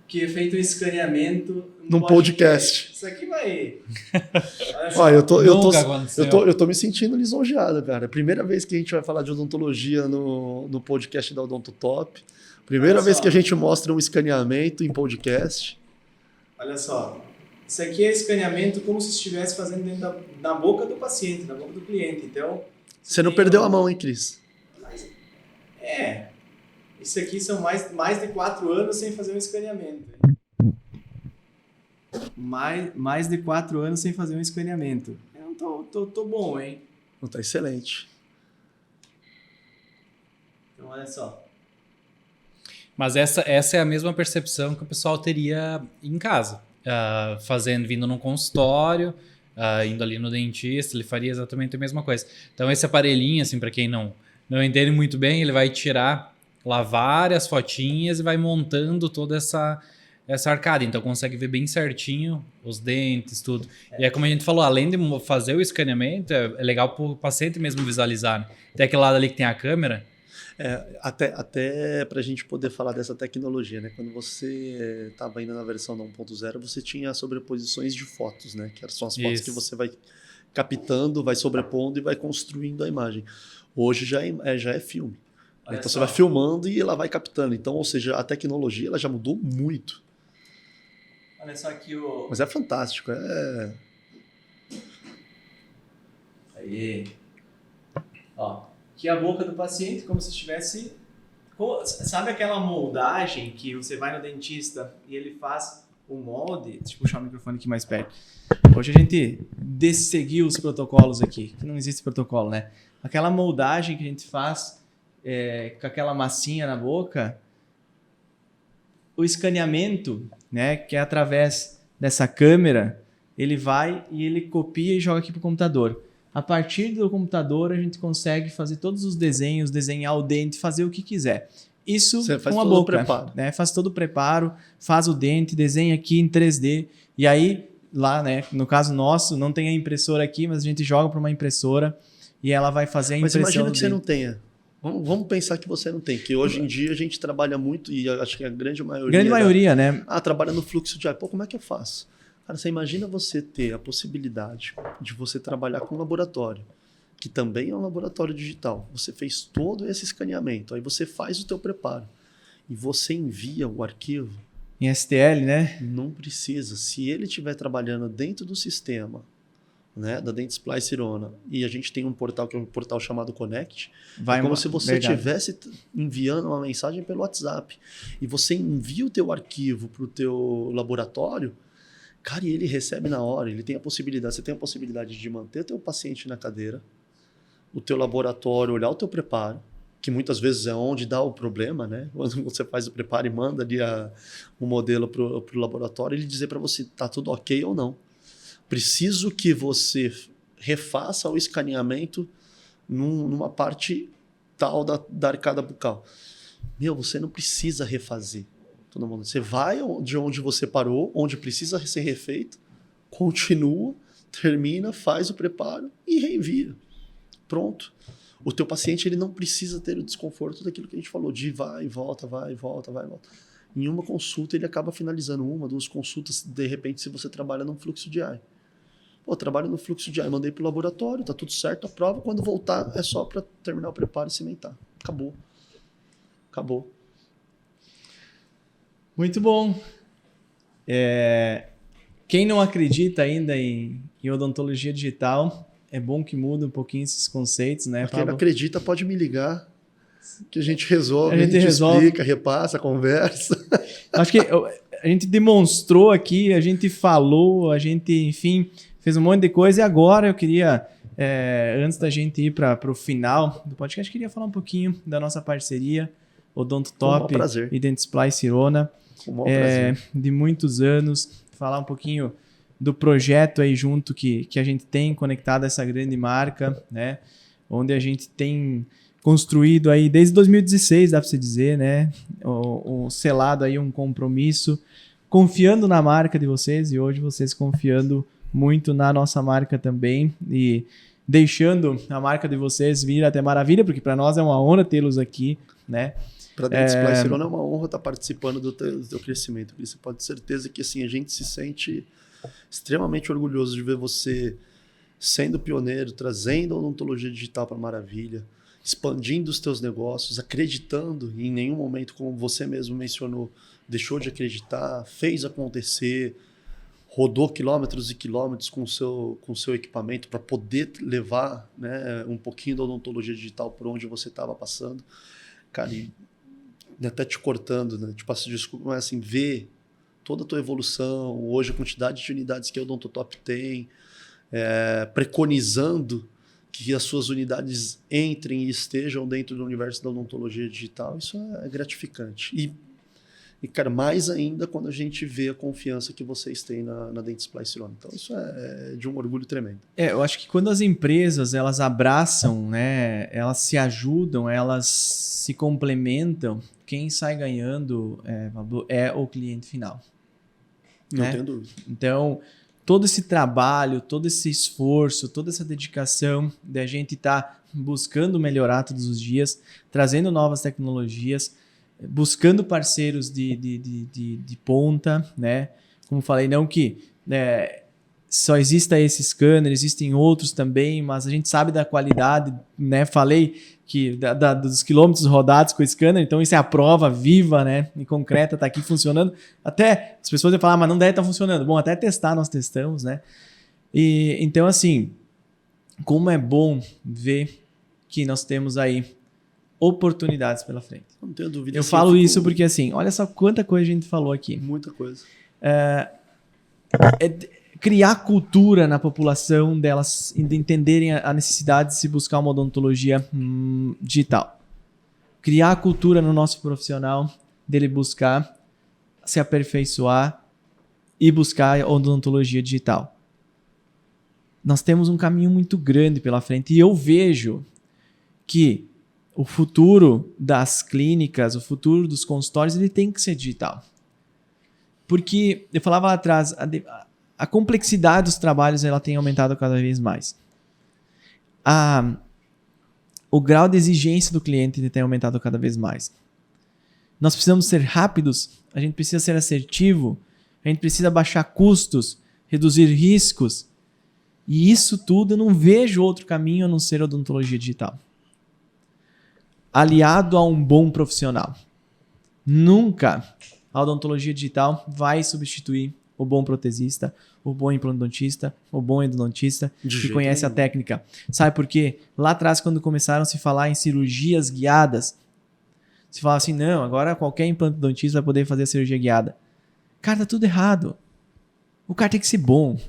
que é feito um escaneamento num podcast. Isso aqui vai... Olha, eu tô me sentindo lisonjeado, cara. Primeira vez que a gente vai falar de odontologia no podcast da Odonto Top. Primeira vez que a gente mostra um escaneamento em podcast. Olha só. Isso aqui é escaneamento como se estivesse fazendo dentro da boca do paciente, na boca do cliente. Então... Você não perdeu a mão, hein, Cris? Isso aqui são mais de 4 anos sem fazer um escaneamento. Mais de 4 anos sem fazer um escaneamento. Eu tô bom, hein? Não, tá excelente. Então, olha só. Mas essa é a mesma percepção que o pessoal teria em casa. Vindo num consultório... indo ali no dentista, ele faria exatamente a mesma coisa. Então esse aparelhinho, assim, para quem não entende muito bem, ele vai tirar lá várias fotinhas e vai montando toda essa arcada. Então consegue ver bem certinho os dentes, tudo. E é como a gente falou, além de fazer o escaneamento, é legal para o paciente mesmo visualizar, né? Tem aquele lado ali que tem a câmera. Até para a gente poder falar dessa tecnologia, né? Quando você estava indo na versão da 1.0, você tinha sobreposições de fotos, né? Que são as fotos que você vai captando, vai sobrepondo e vai construindo a imagem. Hoje já é filme. Então você vai filmando e ela vai captando. Então, ou seja, a tecnologia ela já mudou muito. Olha só aqui Mas é fantástico. Aí. Ó. Aqui é a boca do paciente, como se estivesse... Sabe aquela moldagem que você vai no dentista e ele faz o molde? Deixa eu puxar o microfone aqui mais perto. Hoje a gente seguiu os protocolos aqui, que não existe protocolo, né? Aquela moldagem que a gente faz com aquela massinha na boca, o escaneamento, né, que é através dessa câmera, ele vai e ele copia e joga aqui para o computador. A partir do computador, a gente consegue fazer todos os desenhos, desenhar o dente, fazer o que quiser. Isso com a boca, né? Faz todo o preparo, faz o dente, desenha aqui em 3D. E aí, lá, né, no caso nosso, não tem a impressora aqui, mas a gente joga para uma impressora e ela vai fazer a Mas impressão imagina que você dele. não tenha. Vamos pensar que você não tem, que hoje em dia a gente trabalha muito, e acho que a grande maioria... Grande maioria, né? trabalha no fluxo de ar. Pô, como é que eu faço? Cara, você imagina você ter a possibilidade de você trabalhar com um laboratório, que também é um laboratório digital. Você fez todo esse escaneamento, aí você faz o teu preparo, e você envia o arquivo. Em STL, né? Não precisa. Se ele estiver trabalhando dentro do sistema, né, da Dentsply Sirona, e a gente tem um portal que é um portal chamado Connect, é como se você estivesse enviando uma mensagem pelo WhatsApp, e você envia o teu arquivo para o teu laboratório, cara, e ele recebe na hora. Ele tem a possibilidade, você tem a possibilidade de manter o teu paciente na cadeira, o teu laboratório olhar o teu preparo, que muitas vezes é onde dá o problema, né? Quando você faz o preparo e manda ali o modelo para o laboratório, ele dizer para você tá tudo ok ou não. Preciso que você refaça o escaneamento numa parte tal da arcada bucal. Você não precisa refazer. Todo mundo. Você vai de onde você parou, onde precisa ser refeito, continua, termina, faz o preparo e reenvia. Pronto. O teu paciente ele não precisa ter o desconforto daquilo que a gente falou, de vai e volta, vai e volta, vai e volta. Em uma consulta ele acaba finalizando 1, 2 consultas, de repente, se você trabalha num fluxo de ar. Trabalho no fluxo de ar, mandei pro laboratório, tá tudo certo, a prova, quando voltar é só para terminar o preparo e cimentar. Acabou. Acabou. Muito bom. Quem não acredita ainda em odontologia digital, é bom que muda um pouquinho esses conceitos, né, Quem não acredita pode me ligar, que a gente resolve, a gente explica, repassa, conversa. Acho que a gente demonstrou aqui, a gente falou, a gente, enfim, fez um monte de coisa, e agora eu queria, antes da gente ir para o final do podcast, queria falar um pouquinho da nossa parceria Odonto Top e Dentsply Sirona, de muitos anos, falar um pouquinho do projeto aí junto que a gente tem conectado a essa grande marca, né? Onde a gente tem construído aí desde 2016, dá para se dizer, né? O selado aí um compromisso, confiando na marca de vocês, e hoje vocês confiando muito na nossa marca também, e deixando a marca de vocês vir até maravilha, porque para nós é uma honra tê-los aqui, né? Para a Dentsply Sirona é uma honra estar participando do teu crescimento. Você pode ter certeza que assim, a gente se sente extremamente orgulhoso de ver você sendo pioneiro, trazendo a odontologia digital para maravilha, expandindo os teus negócios, acreditando, e em nenhum momento, como você mesmo mencionou, deixou de acreditar, fez acontecer, rodou quilômetros e quilômetros com o seu equipamento para poder levar, né, um pouquinho da odontologia digital por onde você estava passando. Cara, e até te cortando, né? Tipo, desculpa, mas assim, ver toda a tua evolução, hoje a quantidade de unidades que a Odontotop tem, preconizando que as suas unidades entrem e estejam dentro do universo da odontologia digital, isso é gratificante. E, cara, mais ainda quando a gente vê a confiança que vocês têm na Dentsply Sirona. Então, isso é de um orgulho tremendo. Eu acho que quando as empresas, elas abraçam, né, elas se ajudam, elas se complementam, quem sai ganhando é o cliente final. Não né? tenho dúvida. Então, todo esse trabalho, todo esse esforço, toda essa dedicação da gente estar buscando melhorar todos os dias, trazendo novas tecnologias, buscando parceiros de ponta, né? Como falei, não que só exista esse scanner, existem outros também, mas a gente sabe da qualidade, né? Falei que dos quilômetros rodados com o scanner, então isso é a prova viva, né? E concreta, tá aqui funcionando. Até as pessoas vão falar, mas não deve estar funcionando. Bom, até testar nós testamos, né? E então, assim, como é bom ver que nós temos aí oportunidades pela frente. Não tenho dúvida. Eu falo isso porque, assim, olha só quanta coisa a gente falou aqui. Muita coisa. Criar cultura na população delas, de entenderem a necessidade de se buscar uma odontologia digital. Criar a cultura no nosso profissional dele buscar se aperfeiçoar e buscar a odontologia digital. Nós temos um caminho muito grande pela frente e eu vejo que o futuro das clínicas, o futuro dos consultórios, ele tem que ser digital. Porque, eu falava lá atrás, a complexidade dos trabalhos ela tem aumentado cada vez mais. o grau de exigência do cliente tem aumentado cada vez mais. Nós precisamos ser rápidos, a gente precisa ser assertivo, a gente precisa baixar custos, reduzir riscos. E isso tudo eu não vejo outro caminho a não ser a odontologia digital. Aliado a um bom profissional. Nunca a odontologia digital vai substituir o bom protesista, o bom implantodontista, o bom endodontista que conhece a técnica. Sabe por quê? Lá atrás, quando começaram a se falar em cirurgias guiadas, se falava assim, não, agora qualquer implantodontista vai poder fazer a cirurgia guiada. Cara, tá tudo errado. O cara tem que ser bom.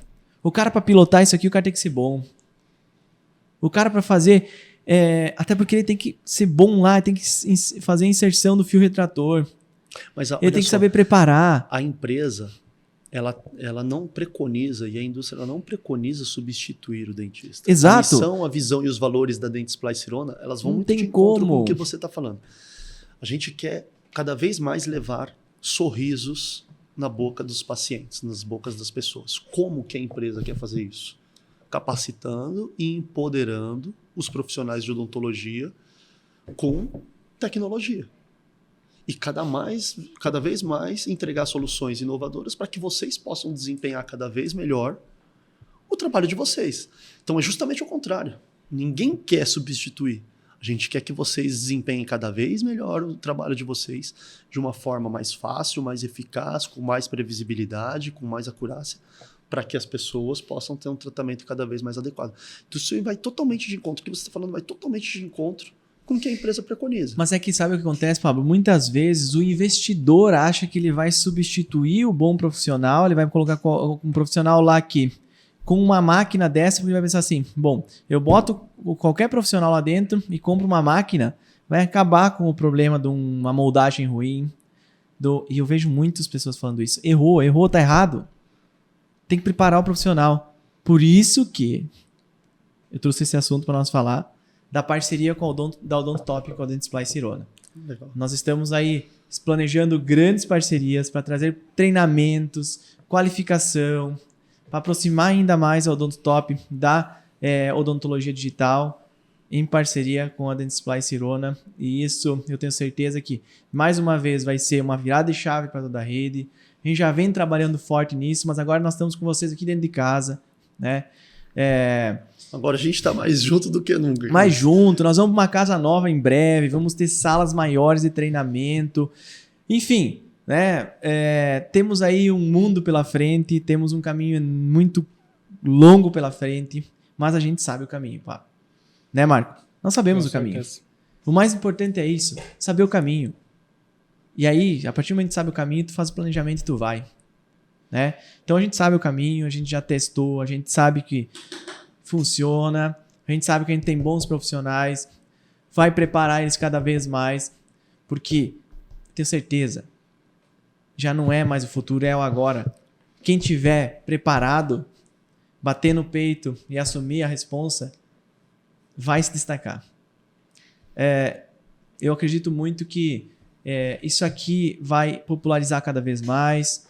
O cara para pilotar isso aqui, o cara tem que ser bom. O cara para fazer... até porque ele tem que ser bom lá, tem que fazer a inserção do fio retrator. Mas, ele tem que saber preparar. A empresa, ela não preconiza, e a indústria ela não preconiza substituir o dentista. Exato. A missão, a visão e os valores da Dentsply Sirona, elas vão Não muito tem de encontro como. com o que você está falando. A gente quer cada vez mais levar sorrisos na boca dos pacientes, nas bocas das pessoas. Como que a empresa quer fazer isso? Capacitando e empoderando os profissionais de odontologia com tecnologia. E cada vez mais entregar soluções inovadoras para que vocês possam desempenhar cada vez melhor o trabalho de vocês. Então é justamente o contrário. Ninguém quer substituir. A gente quer que vocês desempenhem cada vez melhor o trabalho de vocês de uma forma mais fácil, mais eficaz, com mais previsibilidade, com mais acurácia, para que as pessoas possam ter um tratamento cada vez mais adequado. Então isso vai totalmente de encontro. O que você está falando vai totalmente de encontro com o que a empresa preconiza. Mas é que sabe o que acontece, Pablo? Muitas vezes o investidor acha que ele vai substituir o bom profissional, ele vai colocar um profissional lá que com uma máquina dessa, ele vai pensar assim, bom, eu boto qualquer profissional lá dentro e compro uma máquina, vai acabar com o problema de uma moldagem ruim. E eu vejo muitas pessoas falando isso. Errou, tá errado. Tem que preparar o profissional. Por isso que eu trouxe esse assunto para nós falar da parceria da Odontotop com a Dentsply Sirona. Legal. Nós estamos aí planejando grandes parcerias para trazer treinamentos, qualificação, para aproximar ainda mais a Odontotop da odontologia digital em parceria com a Dentsply Sirona. E isso eu tenho certeza que, mais uma vez, vai ser uma virada de chave para toda a rede. A gente já vem trabalhando forte nisso, mas agora nós estamos com vocês aqui dentro de casa, né? Agora a gente está mais junto do que nunca. Mais junto, nós vamos para uma casa nova em breve, vamos ter salas maiores de treinamento. Enfim, né? Temos aí um mundo pela frente, temos um caminho muito longo pela frente, mas a gente sabe o caminho, pá. Né, Marco? Nós sabemos o caminho. O mais importante é isso, saber o caminho. E aí, a partir do momento que tu sabe o caminho, tu faz o planejamento e tu vai. Né? Então a gente sabe o caminho, a gente já testou, a gente sabe que funciona, a gente sabe que a gente tem bons profissionais, vai preparar eles cada vez mais, porque, tenho certeza, já não é mais o futuro, é o agora. Quem tiver preparado, bater no peito e assumir a responsa, vai se destacar. Eu acredito muito que isso aqui vai popularizar cada vez mais.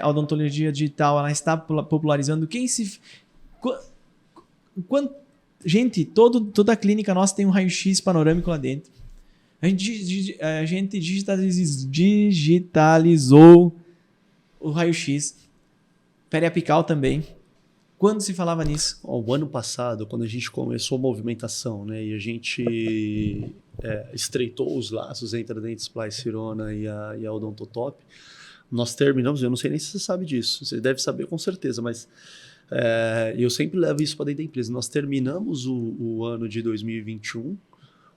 A odontologia digital ela está popularizando. Gente, toda a clínica nossa tem um raio-x panorâmico lá dentro. A gente digitalizou o raio-x. Periapical também. Quando se falava nisso? O ano passado, quando a gente começou a movimentação, né, e a gente estreitou os laços entre a Dentsply Sirona e a Odontotop, nós terminamos, eu não sei nem se você sabe disso, você deve saber com certeza, mas eu sempre levo isso para dentro da empresa. Nós terminamos o ano de 2021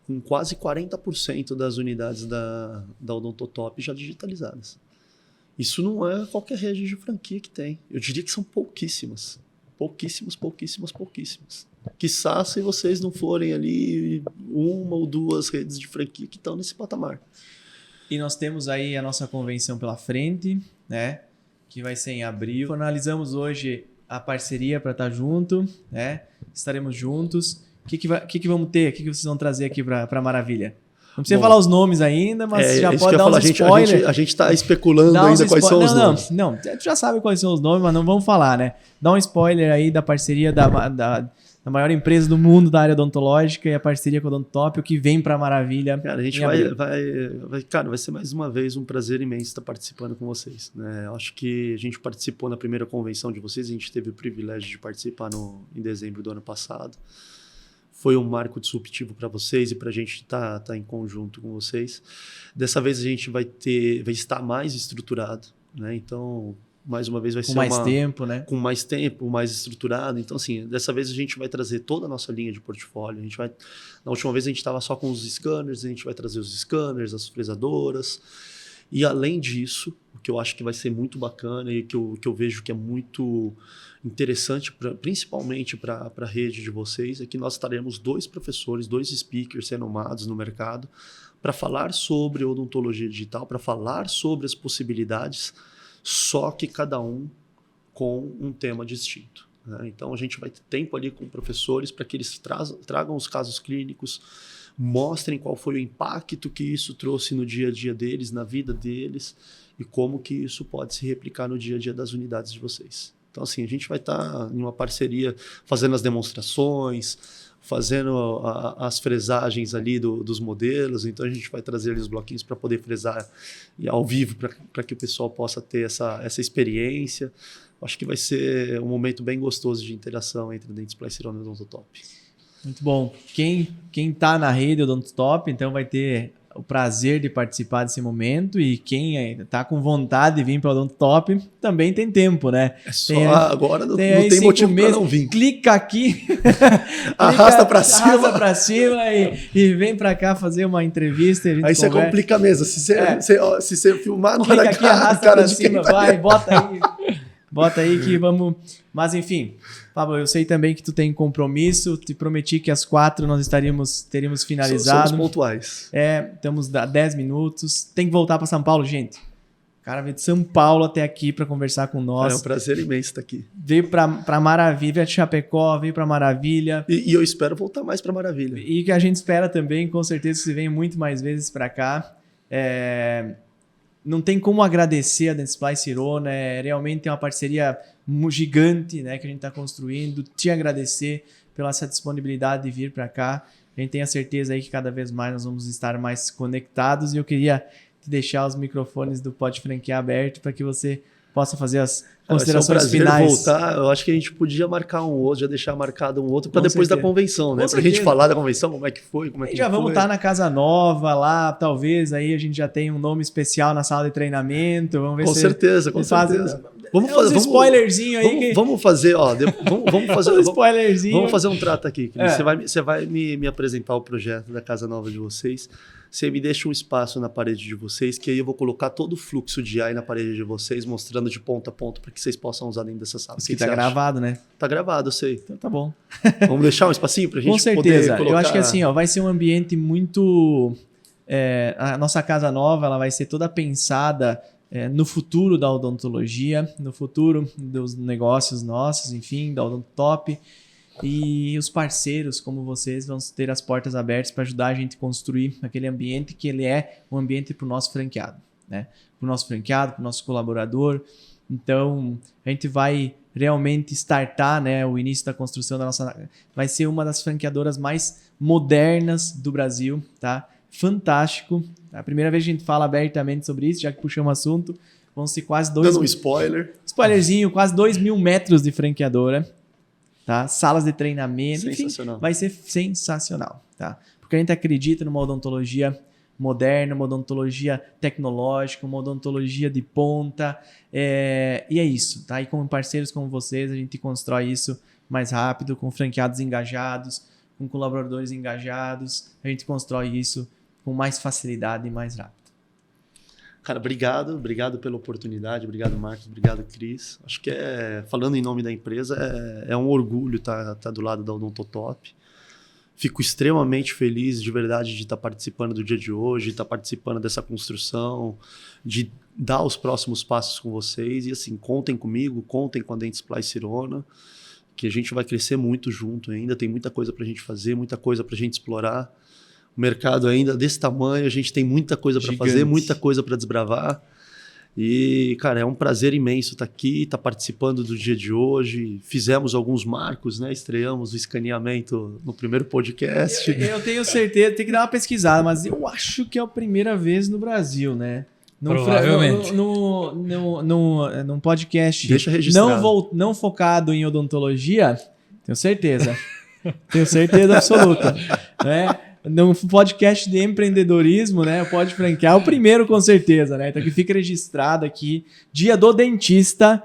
com quase 40% das unidades da Odontotop já digitalizadas. Isso não é qualquer rede de franquia que tem. Eu diria que são pouquíssimas. Pouquíssimas. Quiçá se vocês não forem ali uma ou duas redes de franquia que estão nesse patamar. E nós temos aí a nossa convenção pela frente, né? Que vai ser em abril. Finalizamos hoje a parceria para estar junto, né? Estaremos juntos. O que vamos ter? O que vocês vão trazer aqui para Maravilha? Não precisa falar os nomes ainda, mas já pode dar uns spoilers. A gente está especulando ainda quais são os nomes. Não, tu já sabe quais são os nomes, mas não vamos falar, né? Dá um spoiler aí da parceria da a maior empresa do mundo da área odontológica e a parceria com a Odontotop, o que vem para Maravilha. Cara, a gente vai ser mais uma vez um prazer imenso estar participando com vocês, né? Eu acho que a gente participou na primeira convenção de vocês, a gente teve o privilégio de participar em dezembro do ano passado. Foi um marco disruptivo para vocês e para a gente estar em conjunto com vocês. Dessa vez a gente vai estar mais estruturado, né? Então, mais uma vez vai ser mais tempo, né? Com mais tempo, mais estruturado. Então, assim, dessa vez a gente vai trazer toda a nossa linha de portfólio. Na última vez a gente estava só com os scanners, a gente vai trazer os scanners, as fresadoras. E além disso, o que eu acho que vai ser muito bacana e que eu vejo que é muito interessante, principalmente para a rede de vocês, é que nós teremos 2 professores, 2 speakers renomados no mercado para falar sobre odontologia digital, para falar sobre as possibilidades, só que cada um com um tema distinto, né? Então a gente vai ter tempo ali com professores para que eles tragam os casos clínicos, mostrem qual foi o impacto que isso trouxe no dia a dia deles, na vida deles, e como que isso pode se replicar no dia a dia das unidades de vocês. Então, assim, a gente vai estar em uma parceria fazendo as demonstrações, fazendo as fresagens ali dos modelos. Então, a gente vai trazer ali os bloquinhos para poder fresar ao vivo, para que o pessoal possa ter essa experiência. Acho que vai ser um momento bem gostoso de interação entre o Dentsply Sirona e o Odontotop. Muito bom. Quem está na rede Odontotop, então vai ter o prazer de participar desse momento, e quem está com vontade de vir para o Odontotop também tem tempo, né? É só agora, não tem motivo para não vir. Clica aqui, arrasta para cima, e vem para cá fazer uma entrevista. E a gente aí você complica mesmo. Se você filmar agora, clica aqui, arrasta para cima, vai, bota aí que vamos. Mas enfim, Pablo, eu sei também que tu tem compromisso, te prometi que às 4 nós teríamos finalizado. Somos pontuais. Estamos a 10 minutos. Tem que voltar para São Paulo, gente. O cara veio de São Paulo até aqui para conversar com nós. É um prazer imenso estar aqui. Veio para Maravilha, veio de Chapecó, veio para Maravilha. E eu espero voltar mais para Maravilha. E que a gente espera também, com certeza, que você venha muito mais vezes para cá. Não tem como agradecer a Dentsply Sirona, realmente é uma parceria gigante, né, que a gente está construindo. Te agradecer pela essa disponibilidade de vir para cá. A gente tem a certeza aí que cada vez mais nós vamos estar mais conectados, e eu queria te deixar os microfones do Pode Franquear aberto para que você possa fazer as considerações finais. Voltar. Eu acho que a gente podia marcar um outro, já deixar marcado um outro para depois da convenção, né? Para a gente falar da convenção, como é que foi, como é que já vamos estar na Casa Nova lá, talvez aí a gente já tenha um nome especial na sala de treinamento. Vamos ver com certeza. Vamos fazer um spoilerzinho aí. Vamos fazer, vamos fazer um spoilerzinho. Vamos fazer um trato aqui. Você vai me apresentar o projeto da Casa Nova de vocês. Você me deixa um espaço na parede de vocês, que aí eu vou colocar todo o fluxo de ar na parede de vocês, mostrando de ponta a ponta, para que vocês possam usar dentro dessa sala. Isso que tá gravado, né? Tá gravado, eu sei. Então tá bom. Vamos deixar um espacinho pra gente com certeza. Poder colocar... Eu acho que assim, vai ser um ambiente muito... a nossa Casa Nova, ela vai ser toda pensada no futuro da odontologia, no futuro dos negócios nossos, enfim, da Odontotop. E os parceiros como vocês vão ter as portas abertas para ajudar a gente a construir aquele ambiente que ele é um ambiente para o nosso franqueado, né? Para o nosso franqueado, para o nosso colaborador. Então, a gente vai realmente startar, né, o início da construção da nossa... Vai ser uma das franqueadoras mais modernas do Brasil, tá? Fantástico. É a primeira vez que a gente fala abertamente sobre isso, já que puxamos o assunto. Vão ser quase Dando um spoiler. Spoilerzinho, quase 2.000 metros de franqueadora. Tá? Salas de treinamento, enfim, vai ser sensacional, tá? Porque a gente acredita numa odontologia moderna, uma odontologia tecnológica, uma odontologia de ponta, e é isso, tá? E com parceiros como vocês, a gente constrói isso mais rápido, com franqueados engajados, com colaboradores engajados, a gente constrói isso com mais facilidade e mais rápido. Cara, obrigado pela oportunidade, obrigado Marcos, obrigado Cris. Acho que falando em nome da empresa, é um orgulho estar do lado da Odontotop. Fico extremamente feliz de verdade de estar participando do dia de hoje, de estar participando dessa construção, de dar os próximos passos com vocês. E assim, contem comigo, contem com a Dentsply Sirona, que a gente vai crescer muito junto ainda, tem muita coisa para a gente fazer, muita coisa para a gente explorar. O mercado ainda desse tamanho, a gente tem muita coisa para fazer, muita coisa para desbravar. E, cara, é um prazer imenso estar aqui, estar participando do dia de hoje. Fizemos alguns marcos, né? Estreamos o escaneamento no primeiro podcast. Eu tenho certeza, tem que dar uma pesquisada, mas eu acho que é a primeira vez no Brasil, né? Provavelmente. Num podcast Deixa registrado. não focado em odontologia, tenho certeza. Tenho certeza absoluta. Né? Num podcast de empreendedorismo, né? Pode franquear, o primeiro com certeza, né? Então que fica registrado aqui, Dia do Dentista,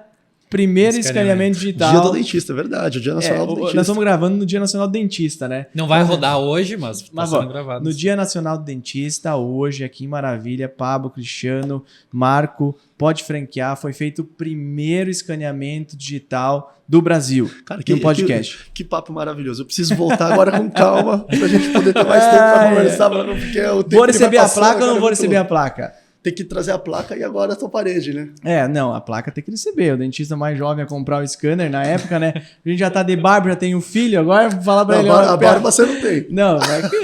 primeiro escaneamento digital. Dia do Dentista, é verdade, o Dia Nacional do Dentista. Nós estamos gravando no Dia Nacional do Dentista, né? Não vai rodar hoje, mas está sendo gravado. No Dia Nacional do Dentista, hoje, aqui em Maravilha, Pablo, Cristiano, Marco, pode franquear, foi feito o primeiro escaneamento digital do Brasil. Cara, no podcast. Que papo maravilhoso. Eu preciso voltar agora com calma pra gente poder ter mais tempo pra conversar, pra não ficar o tempo. Vou receber a placa ou não vou receber a placa? Tem que trazer a placa e agora a tua parede, né? Não, a placa tem que receber. O dentista mais jovem a comprar o scanner na época, né? A gente já tá de barba, já tem um filho, agora vou falar pra ele. A barba você não tem. Não, é que...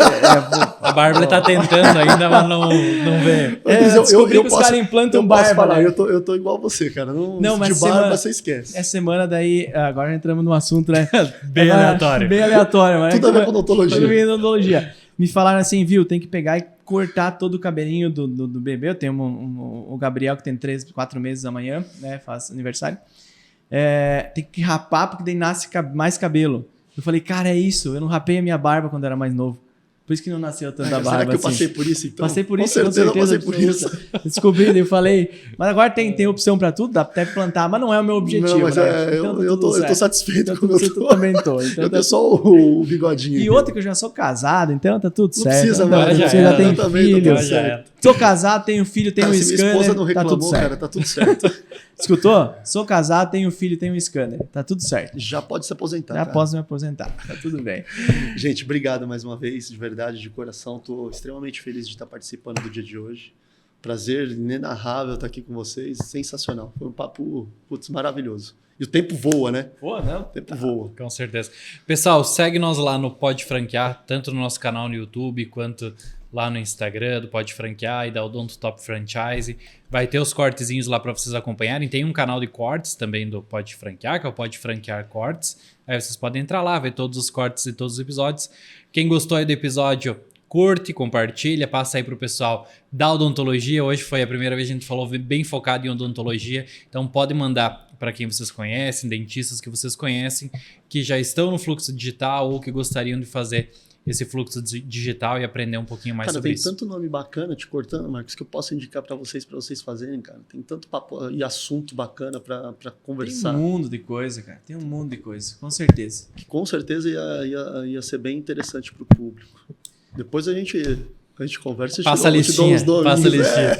A Bárbara tá tentando ainda, mas não vê. Descobri que os caras implantam barba. Falar, né? eu tô igual você, cara. Não, mas de barba você esquece. Essa semana daí, agora entramos num assunto, né? Bem aleatório. Bem aleatório, mas Tudo a ver com odontologia. Tudo a ver com odontologia. Me falaram assim, viu, tem que pegar e cortar todo o cabelinho do bebê. Eu tenho o Gabriel, que tem 4 meses amanhã, né? Faz aniversário. Tem que rapar, porque daí nasce mais cabelo. Eu falei, cara, é isso. Eu não rapei a minha barba quando era mais novo. Por isso que não nasceu tanta barba. Será que eu assim. passei por isso, então? Passei por isso, com certeza. Passei por isso. Descobri, eu falei. Mas agora tem opção pra tudo, dá até plantar, mas não é o meu objetivo. Não, mas né? eu tô satisfeito com o meu Eu também tô. Então eu tenho só o bigodinho. E outra que eu já sou casado, então tá tudo certo. Precisa, mano. Você já tem filho. Certo. Sou casado, tenho filho, tenho cara, um scanner. Se minha esposa não reclamou, tá tudo certo. cara, tá tudo certo. Escutou? Sou casado, tenho filho, tenho um scanner. Tá tudo certo. Já pode se aposentar. Já posso me aposentar. Tá tudo bem. Gente, obrigado mais uma vez, de verdade, de coração. Tô extremamente feliz de estar participando do dia de hoje. Prazer inenarrável estar aqui com vocês. Sensacional. Foi um papo, maravilhoso. E o tempo voa, né? Voa, não? O tempo voa. Com certeza. Pessoal, segue nós lá no Pode Franquear, tanto no nosso canal no YouTube, quanto lá no Instagram do Pode Franquear e da Odonto Top Franchise. Vai ter os cortezinhos lá para vocês acompanharem. Tem um canal de cortes também do Pode Franquear, que é o Pode Franquear Cortes. Aí vocês podem entrar lá, ver todos os cortes de todos os episódios. Quem gostou aí do episódio, curte, compartilha, passa aí pro pessoal da odontologia. Hoje foi a primeira vez que a gente falou bem focado em odontologia, então pode mandar para quem vocês conhecem, dentistas que vocês conhecem, que já estão no fluxo digital ou que gostariam de fazer esse fluxo digital e aprender um pouquinho mais sobre isso. Cara, tem tanto nome bacana, te cortando, Marcos, que eu posso indicar para vocês fazerem, cara. Tem tanto papo e assunto bacana para conversar. Tem um mundo de coisa, cara. Tem um mundo de coisa, com certeza. Que com certeza ia ser bem interessante para o público. Depois a gente conversa e passa a listinha. Passa a listinha.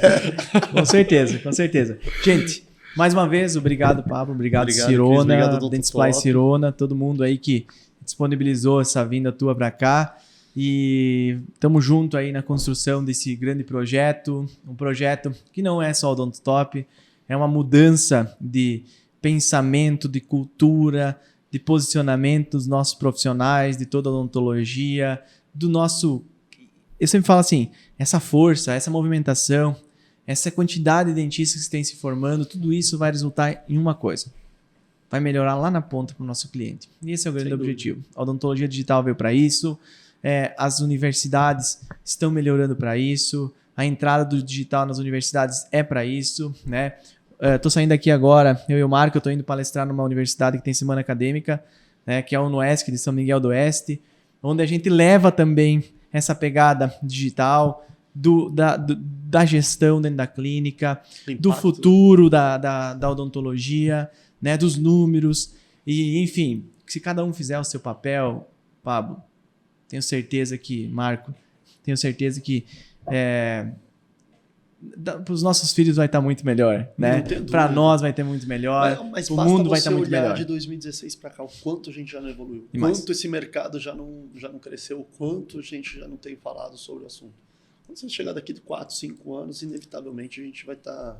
Com certeza, com certeza. Gente, mais uma vez, obrigado, Pablo. Obrigado Cirona, obrigado, Dentsply Cirona, todo mundo aí que disponibilizou essa vinda tua para cá. E estamos junto aí na construção desse grande projeto. Um projeto que não é só o Odonto Top, é uma mudança de pensamento, de cultura, de posicionamento dos nossos profissionais, de toda a odontologia, do nosso... Eu sempre falo assim, essa força, essa movimentação, essa quantidade de dentistas que têm se formando, tudo isso vai resultar em uma coisa. Vai melhorar lá na ponta para o nosso cliente. E esse é o grande objetivo. A odontologia digital veio para isso, as universidades estão melhorando para isso, a entrada do digital nas universidades é para isso, né? Estou saindo aqui agora, eu e o Marco, eu estou indo palestrar numa universidade que tem semana acadêmica, né, que é a UNOESC de São Miguel do Oeste, onde a gente leva também essa pegada digital da gestão dentro da clínica, do futuro da odontologia, né, dos números, e enfim, se cada um fizer o seu papel, Pablo, tenho certeza que, Marco, tenho certeza que para os nossos filhos vai estar muito melhor, né? Para nós vai ter muito melhor, o mundo vai estar muito melhor. De 2016 para cá, o quanto a gente já não evoluiu, quanto esse mercado já não cresceu, o quanto a gente já não tem falado sobre o assunto. Quando você chegar daqui de 4, 5 anos, inevitavelmente a gente vai estar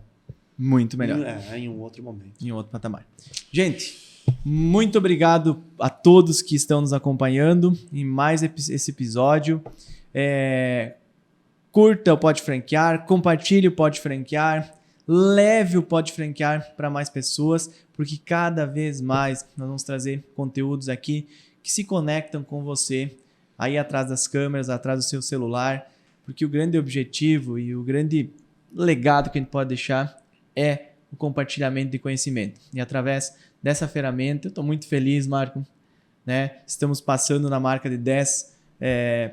muito melhor. Em um outro momento. Em outro patamar. Gente, muito obrigado a todos que estão nos acompanhando em mais esse episódio. Curta o Pode Franquear, compartilhe o Pode Franquear, leve o Pode Franquear para mais pessoas, porque cada vez mais nós vamos trazer conteúdos aqui que se conectam com você aí atrás das câmeras, atrás do seu celular, porque o grande objetivo e o grande legado que a gente pode deixar é o compartilhamento de conhecimento. E através dessa ferramenta, eu estou muito feliz, Marco, né? Estamos passando na marca de 10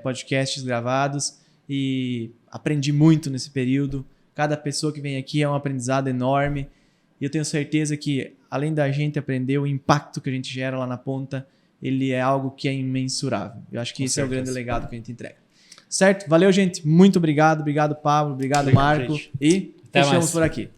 podcasts gravados e aprendi muito nesse período. Cada pessoa que vem aqui é um aprendizado enorme e eu tenho certeza que, além da gente aprender, o impacto que a gente gera lá na ponta, ele é algo que é imensurável. Eu acho que esse é o grande legado que a gente entrega. Certo? Valeu, gente. Muito obrigado. Obrigado, Pablo. Obrigado, Marco. Gente. E Até fechamos mais. por aqui.